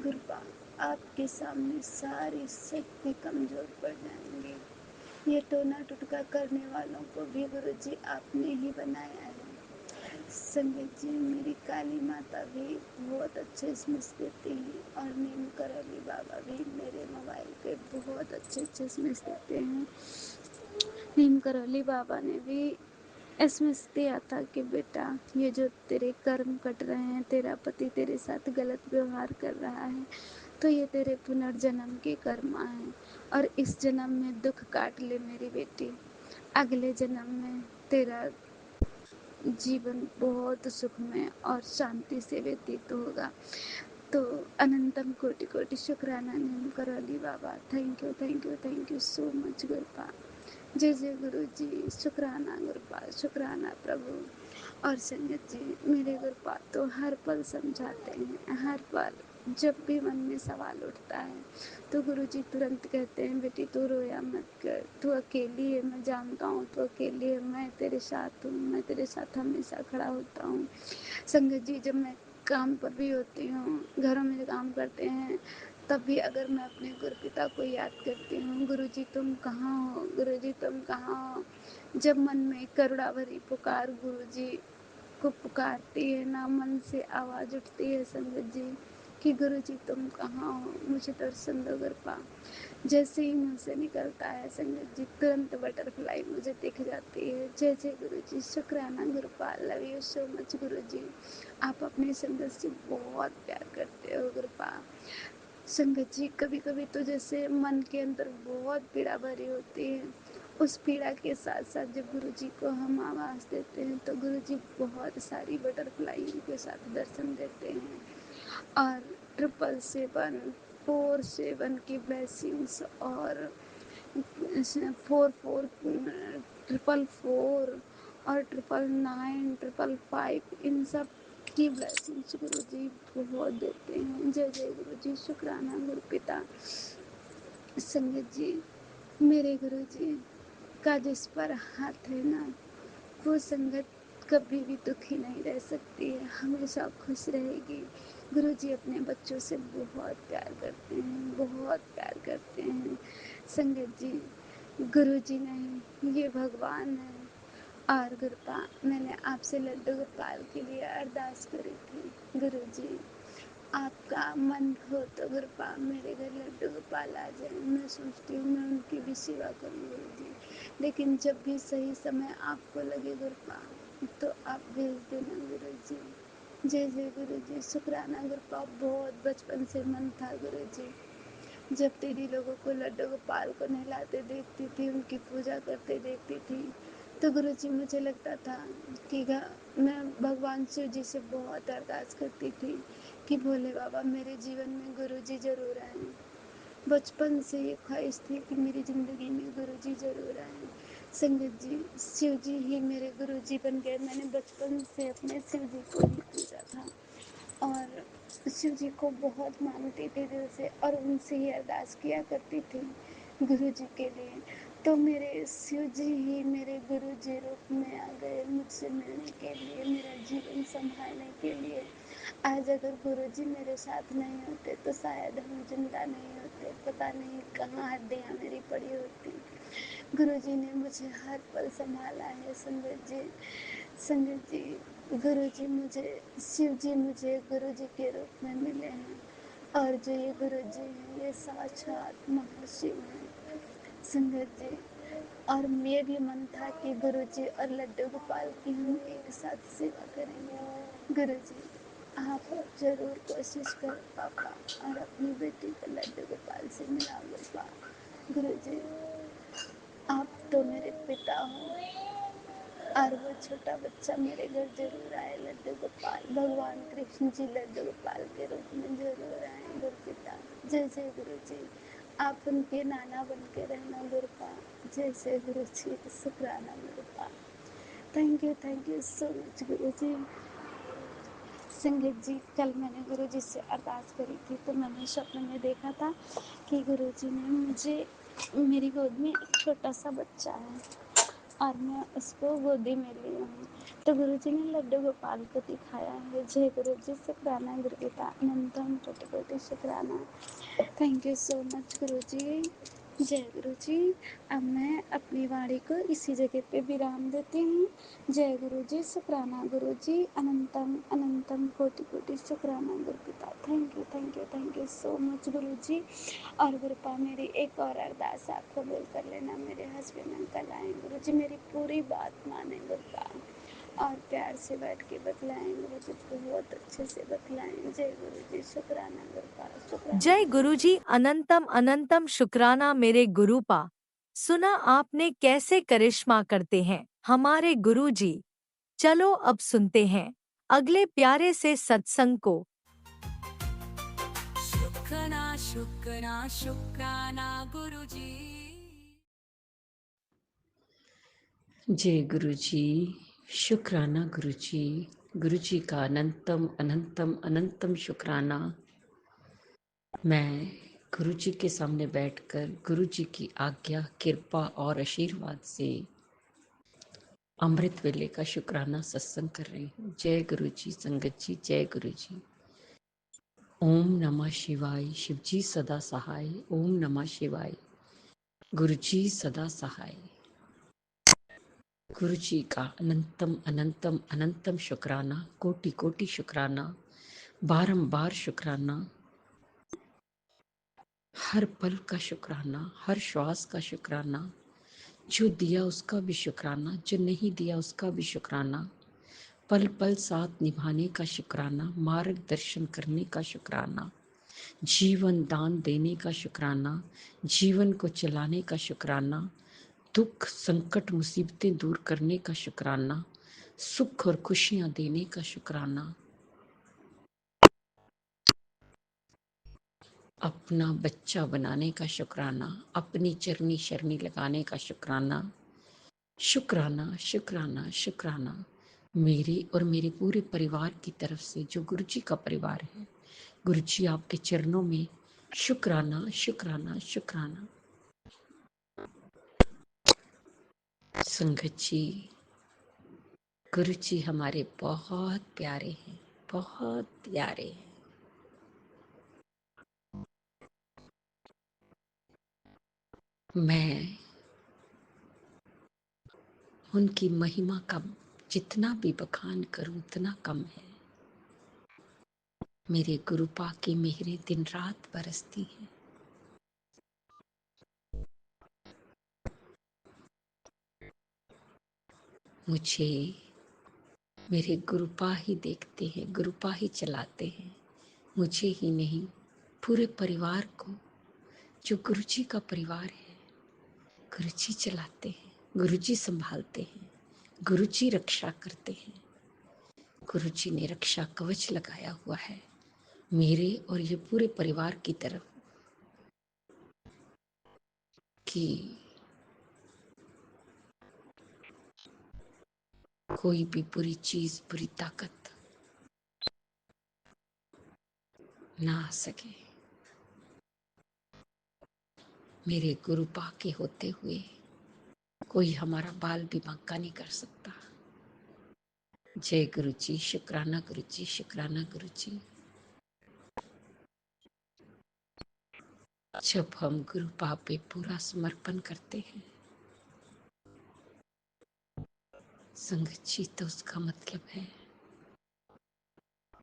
गुरुपा आपके सामने सारी शक्ति कमजोर पड़ जाएंगी। ये टोना टुटका करने वालों को भी गुरुजी आपने ही बनाया है। संगत जी मेरी काली माता भी बहुत अच्छे स्मिच देती हैं और नीम करौली बाबा भी मेरे मोबाइल पे बहुत अच्छे स्मिच देते हैं। नीम करौली बाबा ने भी एसएमएस दिया था कि बेटा ये जो तेरे कर्म कट रहे हैं, तेरा पति तेरे साथ गलत व्यवहार कर रहा है, तो ये तेरे पुनर्जन्म के कर्म हैं और इस जन्म में दुख काट ले मेरी बेटी, अगले जन्म में तेरा जीवन बहुत सुखमय और शांति से व्यतीत होगा। तो अनंतम कोटि कोटि शुक्राना Neem Karoli Baba. Thank you thank you thank you so much गुरुपा। जय जय गुरु जी, शुक्राना गुरुपा, शुक्राना प्रभु। और संगत जी मेरे गुरुपा तो हर पल समझाते हैं, हर पल जब भी मन में सवाल उठता है तो गुरुजी तुरंत कहते हैं बेटी तू रोया मत कर, तू अकेली है, मैं जानता हूँ तू अकेली है, मैं तेरे साथ हूँ, मैं तेरे साथ हमेशा खड़ा होता हूँ। संगत जी जब मैं काम पर भी होती हूँ, घरों में काम करते हैं, तब भी अगर मैं अपने गुरुपिता को याद करती हूँ, गुरुजी तुम कहाँ हो, गुरुजी तुम कहाँ हो, जब मन में करुणा भरी पुकार गुरुजी को पुकारती है ना, मन से आवाज़ उठती है संगत जी कि गुरुजी तुम कहाँ हो, मुझे दर्शन दो कृपा। जैसे ही मुंह से निकलता है संगत जी, तुरंत बटरफ्लाई मुझे दिख जाती है। जय जय गुरुजी, शुक्राना गुरुपाल, लव यू सो मच गुरुजी। आप अपने संगत से बहुत प्यार करते हो गुरुपा। संगत जी कभी कभी तो जैसे मन के अंदर बहुत पीड़ा भरी होती है, उस पीड़ा के साथ साथ जब गुरुजी को हम आवाज़ देते हैं तो गुरुजी बहुत सारी बटरफ्लाई के साथ दर्शन देते हैं। और 777 की ब्लेसिंग्स और 444 और 999 इन सब की ब्लेसिंग्स गुरुजी बहुत देते हैं। जय जय गुरुजी, शुक्राना गुरुपिता। संगत जी, मेरे गुरुजी का जिस पर हाथ है ना, वो संगत कभी भी दुखी नहीं रह सकती है, हमेशा खुश रहेगी। गुरुजी अपने बच्चों से बहुत प्यार करते हैं, बहुत प्यार करते हैं। संगत जी, गुरुजी नहीं, ये भगवान है। और गुरुपा, मैंने आपसे लड्डू गोपाल के लिए अरदास करी थी। गुरुजी, आपका मन हो तो गुरुपा मेरे घर लड्डू गोपाल आ जाए। मैं सोचती हूँ मैं उनकी भी सेवा करूँ गुरुजी, लेकिन जब भी सही समय आपको लगे गुरुपा तो आप भेज देना गुरुजी। जय जय गुरुजी, शुक्राना गुरुपा। बहुत बचपन से मन था गुरुजी, जब दीदी लोगों को लड्डू गोपाल को नहलाते देखती थी, उनकी पूजा करते देखती थी, तो गुरुजी मुझे लगता था कि मैं भगवान शिव जी से बहुत अरदास करती थी कि भोले बाबा मेरे जीवन में गुरुजी ज़रूर आए। बचपन से ये ख्वाहिश थी कि मेरी ज़िंदगी में गुरुजी ज़रूर आए। संगत जी, शिव जी ही मेरे गुरुजी बन गए। मैंने बचपन से अपने शिव जी को ही पूजा था और शिव जी को बहुत मानती थी दिल से, और उनसे ही अरदास किया करती थी गुरु जी के लिए। तो मेरे शिव जी ही मेरे गुरु जी रूप में आ गए मुझसे मिलने के लिए, मेरा जीवन संभालने के लिए। आज अगर गुरु जी मेरे साथ नहीं होते तो शायद हम जिंदा नहीं होते, पता नहीं कहाँ हड्डियाँ मेरी पड़ी होती। गुरु जी ने मुझे हर पल संभाला है संगत जी। संगत जी, गुरु जी मुझे, शिव जी मुझे गुरु जी के रूप में मिले हैं, और जो ये गुरु जी हैं ये साक्षात महाशिव हैं संगत जी। और मेरा भी मन था कि गुरु जी और लड्डू गोपाल की हम एक साथ सेवा करेंगे। गुरु जी, आप जरूर कोशिश करें पापा, और अपनी बेटी को लड्डू गोपाल से मिलाओ पापा। गुरु जी, आप तो मेरे पिता हो, और वो छोटा बच्चा मेरे घर जरूर आए लड्डू गोपाल, भगवान कृष्ण जी लड्डू गोपाल के रूप में जरूर आए गुरुपिता। जय जय गुरु जी, आप उनके नाना बन के रहना गुरुपा। जय जय गुरु जी, शुक्राना गुरुपा। थैंक यू सो मच गुरु जी। संगत जी, कल मैंने गुरु जी से अरदास करी थी, तो मैंने स्वप्न में देखा था कि गुरु जी ने मुझे, मेरी गोद में एक छोटा सा बच्चा है और मैं उसको गोदी में ली हूँ, तो गुरु जी ने लड्डू गोपाल को दिखाया है। जय गुरु जी, शुक्राना गुरुपिता, अनंतम कोटि कोटि शुक्राना। थैंक यू सो मच गुरु जी। जय गुरु जी। अब मैं अपनी वाणी को इसी जगह पे विराम देती हूँ। जय गुरु जी, शुक्राना गुरु जी, अनंतम अनंतम कोटि कोटि शुक्राना गुरुपिता। थैंक यू सो मच गुरु जी। और गुरुपा, मेरी एक और अरदास आप कबूल कर लेना। मेरे हस्बैंड अंकल आए गुरु जी, मेरी पूरी बात माने गुरुपा, और प्यार से बैठ के बतलाएं गुरु जी, बहुत अच्छे से बतलाएं। जय गुरु जी, शुक्राना गुरुपा, शुक्राना। जय गुरुजी, अनंतम अनंतम शुक्राना मेरे गुरुपा। सुना आपने कैसे करिश्मा करते हैं हमारे गुरुजी। चलो अब सुनते हैं अगले प्यारे से सत्संग को। शुक्राना शुक्राना शुक्राना गुरुजी। जय गुरु जी, शुक्राना गुरु जी। गुरु जी का अनंतम अनंतम अनंतम शुक्राना। मैं गुरु जी के सामने बैठकर गुरु जी की आज्ञा, कृपा और आशीर्वाद से अमृत वेले का शुक्राना सत्संग कर रही हूँ। जय गुरु जी। संगत जी, जय गुरु जी। ओम नमः शिवाय। शिव जी सदा सहाय। ओम नमः शिवाय। गुरु जी सदा सहाय। गुरु जी का अनंतम अनंतम अनंतम शुक्राना, कोटि कोटि शुक्राना। बारंबार शुक्राना, हर पल का शुक्राना, हर श्वास का शुक्राना, जो दिया उसका भी शुक्राना, जो नहीं दिया उसका भी शुक्राना, पल पल साथ निभाने का शुक्राना, मार्गदर्शन करने का शुक्राना, जीवन दान देने का शुक्राना, जीवन को चलाने का शुक्राना, दुख संकट मुसीबतें दूर करने का शुक्राना, सुख और खुशियां देने का शुक्राना, अपना बच्चा बनाने का शुक्राना, अपनी चरनी शरनी लगाने का शुक्राना, शुक्राना शुक्राना शुक्राना मेरे और मेरे पूरे परिवार की तरफ से, जो गुरु जी का परिवार है। गुरु जी आपके चरणों में शुक्राना शुक्राना शुक्राना। संगत जी, गुरु जी हमारे बहुत प्यारे हैं, बहुत प्यारे हैं। मैं उनकी महिमा का जितना भी बखान करूं उतना कम है। मेरे गुरु पा की मेहरें दिन रात बरसती हैं। मुझे मेरे गुरुपा ही देखते हैं, गुरुपा ही चलाते हैं। मुझे ही नहीं, पूरे परिवार को, जो गुरुजी का परिवार है, गुरुजी चलाते हैं, गुरुजी संभालते हैं, गुरुजी रक्षा करते हैं। गुरुजी ने रक्षा कवच लगाया हुआ है मेरे और ये पूरे परिवार की तरफ, कि कोई भी बुरी चीज, बुरी ताकत ना आ सके। मेरे गुरु पा के होते हुए कोई हमारा बाल भी बांका नहीं कर सकता। जय गुरु जी, शुक्राना गुरु जी, शुक्राना गुरु जी। जब हम गुरु पा पे पूरा समर्पण करते हैं संगत जी, तो उसका मतलब है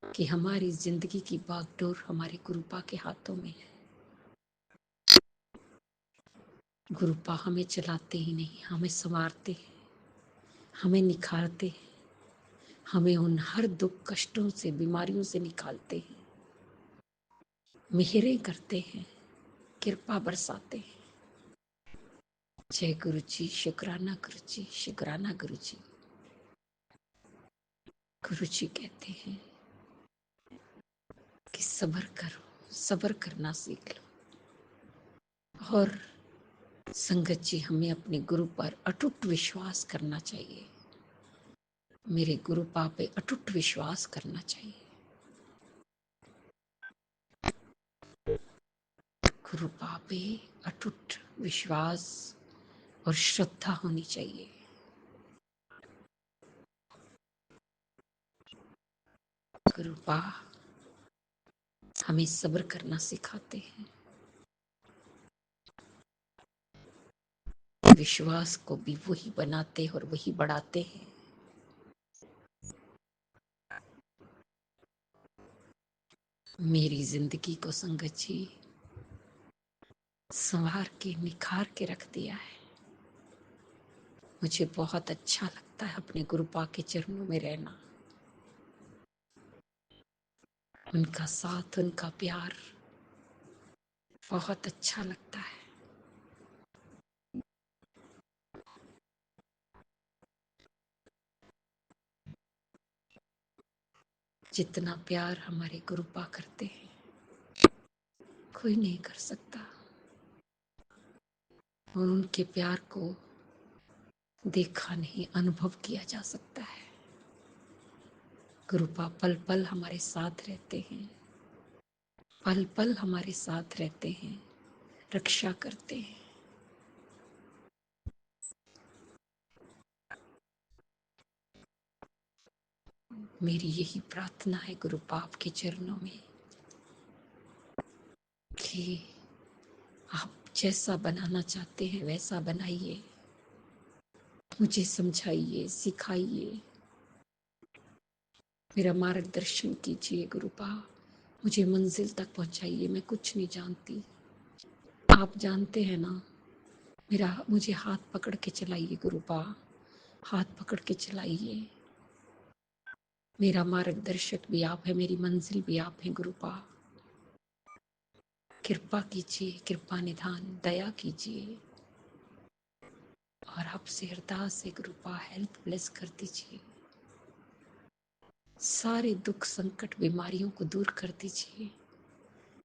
कि हमारी जिंदगी की बागडोर हमारे गुरुपा के हाथों में है। गुरुपा हमें चलाते ही नहीं, हमें संवारते हैं, हमें निखारते हैं, हमें उन हर दुख कष्टों से, बीमारियों से निकालते हैं, मेहरें करते हैं, कृपा बरसाते हैं। जय गुरु जी, शुक्राना गुरु जी, शुक्राना गुरु जी। गुरु जी कहते हैं कि सब्र करो, सब्र करना सीख लो। और संगत जी, हमें अपने गुरु पर अटूट विश्वास करना चाहिए। मेरे गुरु पा पे अटूट विश्वास करना चाहिए। गुरु पा पे अटूट विश्वास और श्रद्धा होनी चाहिए। गुरु पा हमें सब्र करना सिखाते हैं, विश्वास को भी वही बनाते और वही बढ़ाते हैं। मेरी जिंदगी को संगत जी संवार के, निखार के रख दिया है। मुझे बहुत अच्छा लगता है अपने गुरुपा के चरणों में रहना, उनका साथ, उनका प्यार बहुत अच्छा लगता है। जितना प्यार हमारे गुरुपा करते हैं कोई नहीं कर सकता, और उनके प्यार को देखा नहीं, अनुभव किया जा सकता है। गुरुपा पल पल हमारे साथ रहते हैं, पल पल हमारे साथ रहते हैं, रक्षा करते हैं। मेरी यही प्रार्थना है गुरुपा आपके चरणों में कि आप जैसा बनाना चाहते हैं वैसा बनाइए, मुझे समझाइए, सिखाइए, मेरा मार्गदर्शन कीजिए गुरुपा, मुझे मंजिल तक पहुंचाइए। मैं कुछ नहीं जानती, आप जानते हैं ना। मुझे हाथ पकड़ के चलाइए गुरुपा, हाथ पकड़ के चलाइए। मेरा मार्गदर्शक भी आप है, मेरी मंजिल भी आप हैं गुरुपा। कृपा कीजिए, कृपा निधान दया कीजिए। और आपसे अरदास है गुरुपा, हेल्थ ब्लेस कर दीजिए। सारे दुख संकट बीमारियों को दूर कर दीजिए।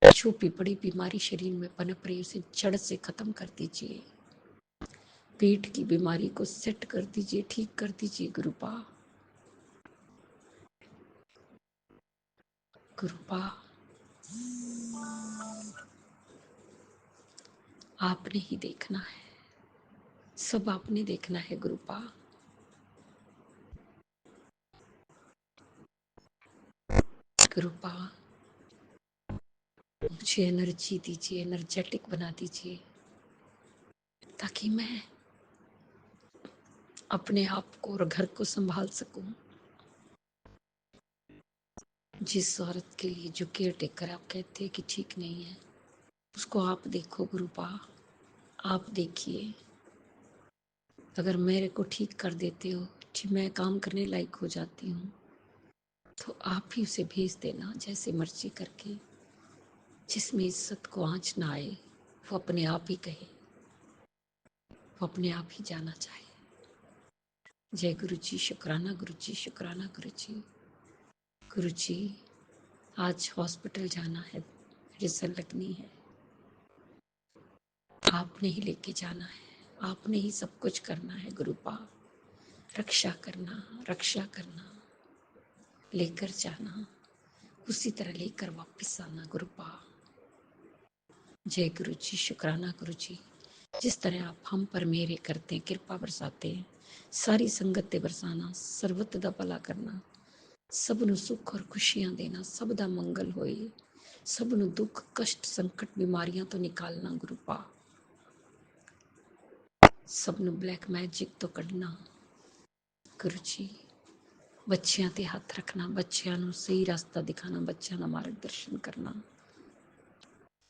छुपी पड़ी बीमारी शरीर में पनप रही, उसे जड़ से खत्म कर दीजिए। पेट की बीमारी को सेट कर दीजिए, ठीक कर दीजिए गुरुपा। गुरुपा आपने ही देखना है, सब आपने देखना है गुरुपा। गुरुपा मुझे एनर्जी दीजिए, एनर्जेटिक बना दीजिए, ताकि मैं अपने आप को और घर को संभाल सकूं। जिस औरत के लिए जो केयर टेकर आप कहते हैं कि ठीक नहीं है, उसको आप देखो गुरुपा, आप देखिए। अगर मेरे को ठीक कर देते हो, मैं काम करने लायक हो जाती हूँ, तो आप ही उसे भेज देना जैसे मर्जी करके। जिसमें इज्जत को आँच ना आए, वो अपने आप ही कहे, वो अपने आप ही जाना चाहे। जय गुरु जी, शुक्राना गुरु जी, शुक्राना गुरु जी। गुरु जी आज हॉस्पिटल जाना है, मेडिसिन लगनी है, आपने ही लेके जाना है, आपने ही सब कुछ करना है गुरुपा। रक्षा करना, रक्षा करना, लेकर जाना, उसी तरह लेकर वापस आना गुरुपा। जय गुरु जी, शुक्राना गुरु जी। जिस तरह आप हम पर मेरे करते हैं, कृपा बरसाते हैं, सारी संगत बरसाना, सर्वत दा भला करना, सब ਨੂੰ सुख और खुशियां देना, सब ਦਾ मंगल होए, सब ਨੂੰ दुख कष्ट संकट बीमारियां तो निकालना गुरुपा। सब ਨੂੰ ब्लैक मैजिक तो ਕੱਢਣਾ गुरु जी। ਬੱਚਿਆਂ ਤੇ ਹੱਥ ਰੱਖਣਾ, ਬੱਚਿਆਂ ਨੂੰ ਸਹੀ ਰਸਤਾ ਦਿਖਾਣਾ, ਬੱਚਿਆਂ ਦਾ ਮਾਰਗਦਰਸ਼ਨ ਕਰਨਾ,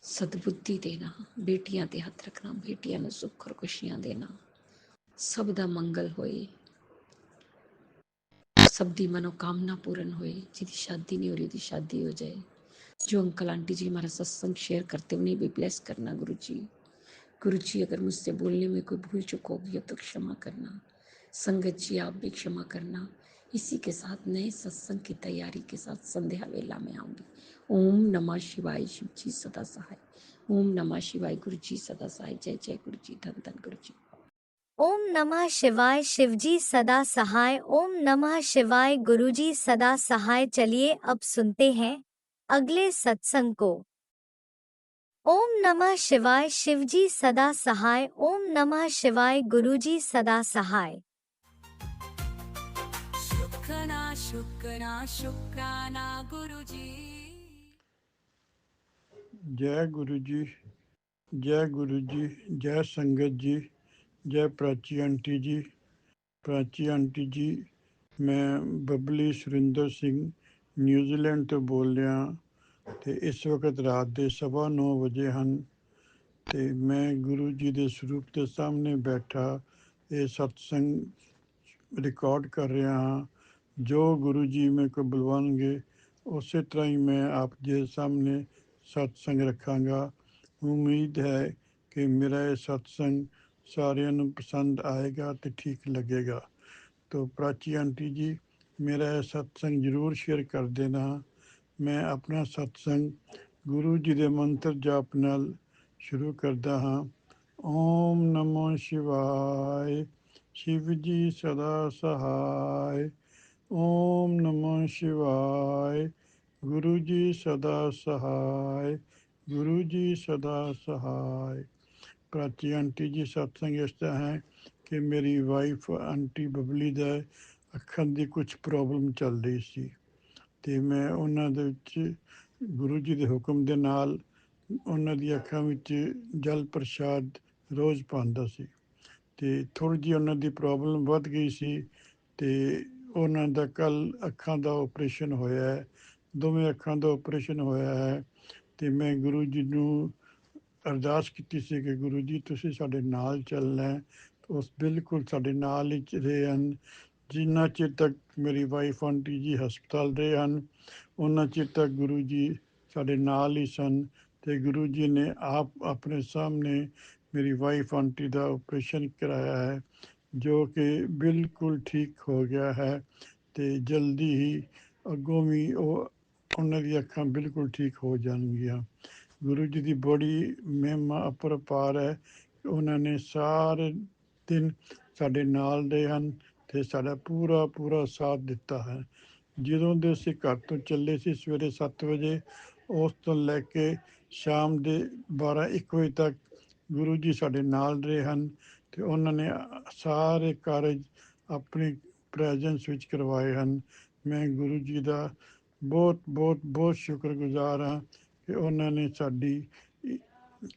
सदबुद्धि देना। बेटियां ते हथ रखना, बेटियां ਨੂੰ सुख और खुशियां देना, सब ਦਾ मंगल होए, सब दी मनोकामना पूर्ण होए। जिसकी शादी नहीं हो रही, उसकी शादी हो जाए। जो अंकल आंटी जी हमारा सत्संग शेयर करते, उन्हें भी ब्लेस करना गुरु जी। गुरु जी अगर मुझसे बोलने में कोई भूल चुक होगी तो क्षमा करना। संगत जी आप भी क्षमा करना। इसी के साथ नए सत्संग की तैयारी के साथ संध्या वेला में आऊंगी। ओम नमः शिवाय, शिव जी सदा सहाय। ओम नमः शिवाय, गुरु जी सदा सहाय। जय जय गुरु जी, धन धन गुरु जी। ओम नमः शिवाय, शिवजी सदा सहाय। ओम नमः शिवाय, गुरुजी सदा सहाय। चलिए अब सुनते हैं अगले सत्संग को। ओम नमः शिवाय, शिवजी सदा सहाय। ओम नमः शिवाय, गुरुजी सदा सहाय। शुक्राना शुक्राना शुक्राना गुरुजी। जय गुरु जी, जय गुरु जी, जय संगत जी, जय प्राची आंटी जी। प्राची आंटी जी, मैं बबली सुरिंदर सिंह न्यूजीलैंड तो बोल रहा ਤੇ ਇਸ ਵਕਤ ਰਾਤ ਦੇ 9:15 ਵਜੇ ਹਨ ਤੇ ਮੈਂ ਗੁਰੂ ਜੀ ਦੇ ਸਰੂਪ ਦੇ ਸਾਹਮਣੇ ਬੈਠਾ ਇਹ ਸਤਸੰਗ ਰਿਕਾਰਡ ਕਰ ਰਿਹਾ ਹਾਂ। ਜੋ ਗੁਰੂ ਜੀ ਮੇਰੇ ਕੋਲ ਬੁਲਵਾਉਣਗੇ ਉਸੇ ਤਰ੍ਹਾਂ ਹੀ ਮੈਂ ਆਪ ਦੇ ਸਾਹਮਣੇ सत्संग रखांगा। उम्मीद है कि मेरा ये सत्संग सारिਆਂ ਨੂੰ पसंद आएगा तो ठीक लगेगा। तो प्राची आंटी जी मेरा ये सत्संग जरूर शेयर कर देना। मैं अपना सत्संग गुरु जी के मंत्र जाप नाल शुरू करदा हाँ। ओम नमो शिवाय, शिव जी सदा सहाय। ओम नमो शिवाय, गुरु जी सदा सहाय। गुरु जी सदा सहाय। प्राची आंटी जी सत्संग इस तरह है कि मेरी वाइफ आंटी बबली ਦਾ ਅੱਖਾਂ ਦੀ ਕੁਝ ਪ੍ਰੋਬਲਮ ਚੱਲ ਰਹੀ ਸੀ ਤੇ ਮੈਂ ਉਹਨਾਂ ਦੇ ਵਿੱਚ ਗੁਰੂ ਜੀ ਦੇ ਹੁਕਮ ਦੇ ਨਾਲ ਉਹਨਾਂ ਦੀ ਅੱਖਾਂ ਵਿੱਚ ਜਲ ਪ੍ਰਸ਼ਾਦ ਰੋਜ਼ ਪਾਉਂਦਾ ਸੀ ਤੇ ਥੋੜੀ ਜਿਹੀ ਉਹਨਾਂ ਦੀ ਪ੍ਰੋਬਲਮ ਵੱਧ ਗਈ ਸੀ ਤੇ ਉਹਨਾਂ ਦਾ ਕੱਲ ਅੱਖਾਂ ਦਾ ਆਪਰੇਸ਼ਨ ਹੋਇਆ ਹੈ, ਦੋਵੇਂ ਅੱਖਾਂ ਦਾ ਆਪਰੇਸ਼ਨ ਹੋਇਆ ਹੈ। ਤੇ ਮੈਂ ਗੁਰੂ ਜੀ ਨੂੰ ਅਰਦਾਸ ਕੀਤੀ ਸੀ ਕਿ ਗੁਰੂ ਜੀ ਤੁਸੀਂ ਸਾਡੇ ਨਾਲ ਚੱਲਣਾ ਹੈ। ਉਸ ਬਿਲਕੁਲ ਸਾਡੇ ਨਾਲ ਹੀ ਰਹੇ ਹਨ। ਜਿੰਨਾ ਚਿਰ ਤੱਕ ਮੇਰੀ ਵਾਈਫ ਆਂਟੀ ਜੀ ਹਸਪਤਾਲ ਰਹੇ ਹਨ, ਉਹਨਾਂ ਚਿਰ ਤੱਕ ਗੁਰੂ ਜੀ ਸਾਡੇ ਨਾਲ ਹੀ ਸਨ। ਤੇ ਗੁਰੂ ਜੀ ਨੇ ਆਪ ਆਪਣੇ ਸਾਹਮਣੇ ਮੇਰੀ ਵਾਈਫ ਆਂਟੀ ਦਾ ਆਪਰੇਸ਼ਨ ਕਰਾਇਆ ਹੈ, ਜੋ ਕਿ ਬਿਲਕੁਲ ਠੀਕ ਹੋ ਗਿਆ ਹੈ। ਤੇ ਜਲਦੀ ਹੀ ਅੱਗੋਂ ਵੀ ਉਹਨਾਂ ਦੀ ਅੱਖਾਂ ਬਿਲਕੁਲ ਠੀਕ ਹੋ ਜਾਣਗੀਆਂ। ਗੁਰੂ ਜੀ ਦੀ ਬੜੀ ਮਹਿਮਾ ਅਪਰਪਾਰ ਹੈ। ਉਹਨਾਂ ਨੇ ਸਾਰੇ ਦਿਨ ਸਾਡੇ ਨਾਲ ਰਹੇ ਹਨ ਤੇ ਸਾਡਾ ਪੂਰਾ ਪੂਰਾ ਸਾਥ ਦਿੱਤਾ ਹੈ। ਜਦੋਂ ਦੇ ਅਸੀਂ ਘਰ ਤੋਂ ਚੱਲੇ ਸੀ ਸਵੇਰੇ 7 ਵਜੇ, ਉਸ ਤੋਂ ਲੈ ਕੇ ਸ਼ਾਮ ਦੇ 12-1 ਵਜੇ ਤੱਕ ਗੁਰੂ ਜੀ ਸਾਡੇ ਨਾਲ ਰਹੇ ਹਨ ਤੇ ਉਹਨਾਂ ਨੇ ਸਾਰੇ ਕਾਰਜ ਆਪਣੀ ਪ੍ਰੈਜ਼ੈਂਸ ਵਿੱਚ ਕਰਵਾਏ ਹਨ। ਮੈਂ ਗੁਰੂ ਜੀ ਦਾ ਬਹੁਤ ਬਹੁਤ ਬਹੁਤ ਸ਼ੁਕਰਗੁਜ਼ਾਰ ਹਾਂ ਕਿ ਉਹਨਾਂ ਨੇ ਸਾਡੀ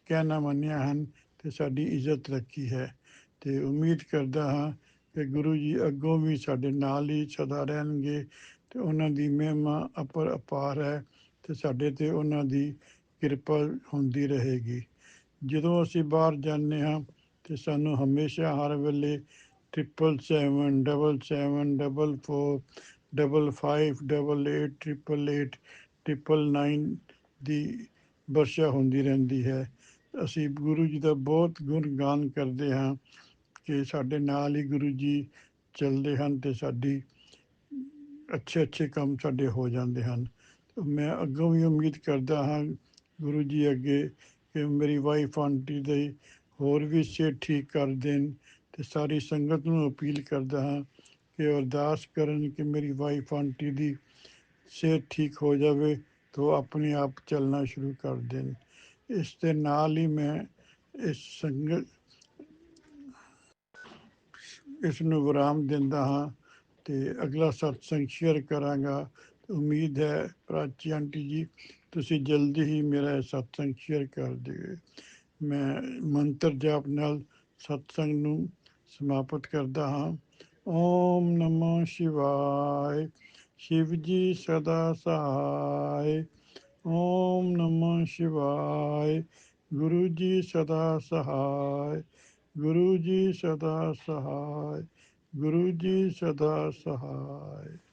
ਕਹਿਣਾ ਮੰਨਿਆ ਹਨ ਤੇ ਸਾਡੀ ਇੱਜ਼ਤ ਰੱਖੀ ਹੈ। ਤੇ ਉਮੀਦ ਕਰਦਾ ਹਾਂ ਕਿ ਗੁਰੂ ਜੀ ਅੱਗੋਂ ਵੀ ਸਾਡੇ ਨਾਲ ਹੀ ਸਦਾ ਰਹਿਣਗੇ ਤੇ ਉਹਨਾਂ ਦੀ ਮਹਿਮਾ ਅਪਾਰ ਹੈ ਤੇ ਸਾਡੇ ਤੇ ਉਹਨਾਂ ਦੀ ਕਿਰਪਾ ਹੁੰਦੀ ਰਹੇਗੀ। ਜਦੋਂ ਅਸੀਂ ਬਾਹਰ ਜਾਂਦੇ ਹਾਂ ਤੇ ਸਾਨੂੰ ਹਮੇਸ਼ਾ ਹਰ ਵੇਲੇ 777 777 44 55 88 88 999 ਦੀ ਵਰਸ਼ਾ ਹੁੰਦੀ ਰਹਿੰਦੀ ਹੈ। ਅਸੀਂ ਗੁਰੂ ਜੀ ਦਾ ਬਹੁਤ ਗੁਣਗਾਨ ਕਰਦੇ ਹਾਂ ਕਿ ਸਾਡੇ ਨਾਲ ਹੀ ਗੁਰੂ ਜੀ ਚੱਲਦੇ ਹਨ ਤੇ ਸਾਡੀ ਅੱਛੇ ਕੰਮ ਸਾਡੇ ਹੋ ਜਾਂਦੇ ਹਨ। ਮੈਂ ਅੱਗੋਂ ਵੀ ਉਮੀਦ ਕਰਦਾ ਹਾਂ ਗੁਰੂ ਜੀ ਅੱਗੇ ਕਿ ਮੇਰੀ ਵਾਈਫ ਆਂਟੀ ਦੇ ਹੋਰ ਵੀ ਸਿਹਤ ਠੀਕ ਕਰ ਦੇਣ ਤੇ ਸਾਰੀ ਸੰਗਤ ਨੂੰ ਅਪੀਲ ਕਰਦਾ ਹਾਂ ਕਿ ਅਰਦਾਸ ਕਰਨ ਕਿ ਮੇਰੀ ਵਾਈਫ ਆਂਟੀ ਦੀ ਸਿਹਤ ਠੀਕ ਹੋ ਜਾਵੇ ਤਾਂ ਉਹ ਆਪਣੇ ਆਪ ਚੱਲਣਾ ਸ਼ੁਰੂ ਕਰ ਦੇਣ। ਇਸ ਦੇ ਨਾਲ ਹੀ ਮੈਂ ਇਸ ਨੂੰ ਵਿਰਾਮ ਦਿੰਦਾ ਹਾਂ ਤੇ ਅਗਲਾ ਸਤਸੰਗ ਸ਼ੇਅਰ ਕਰਾਂਗਾ। ਉਮੀਦ ਹੈ ਪ੍ਰਾਚੀ ਆਂਟੀ ਜੀ ਤੁਸੀਂ ਜਲਦੀ ਹੀ ਮੇਰਾ ਸਤਸੰਗ ਸ਼ੇਅਰ ਕਰ ਦਿਓ। ਮੈਂ ਮੰਤਰ ਜਾਪ ਨਾਲ ਸਤਸੰਗ ਨੂੰ ਸਮਾਪਤ ਕਰਦਾ ਹਾਂ। ਓਮ ਨਮੋ ਸ਼ਿਵਾਏ, शिव जी सदा सहाय। ओम नमः शिवाय, गुरु जी सदा सहाय, गुरु जी सदा सहाय, गुरु जी सदा सहाय।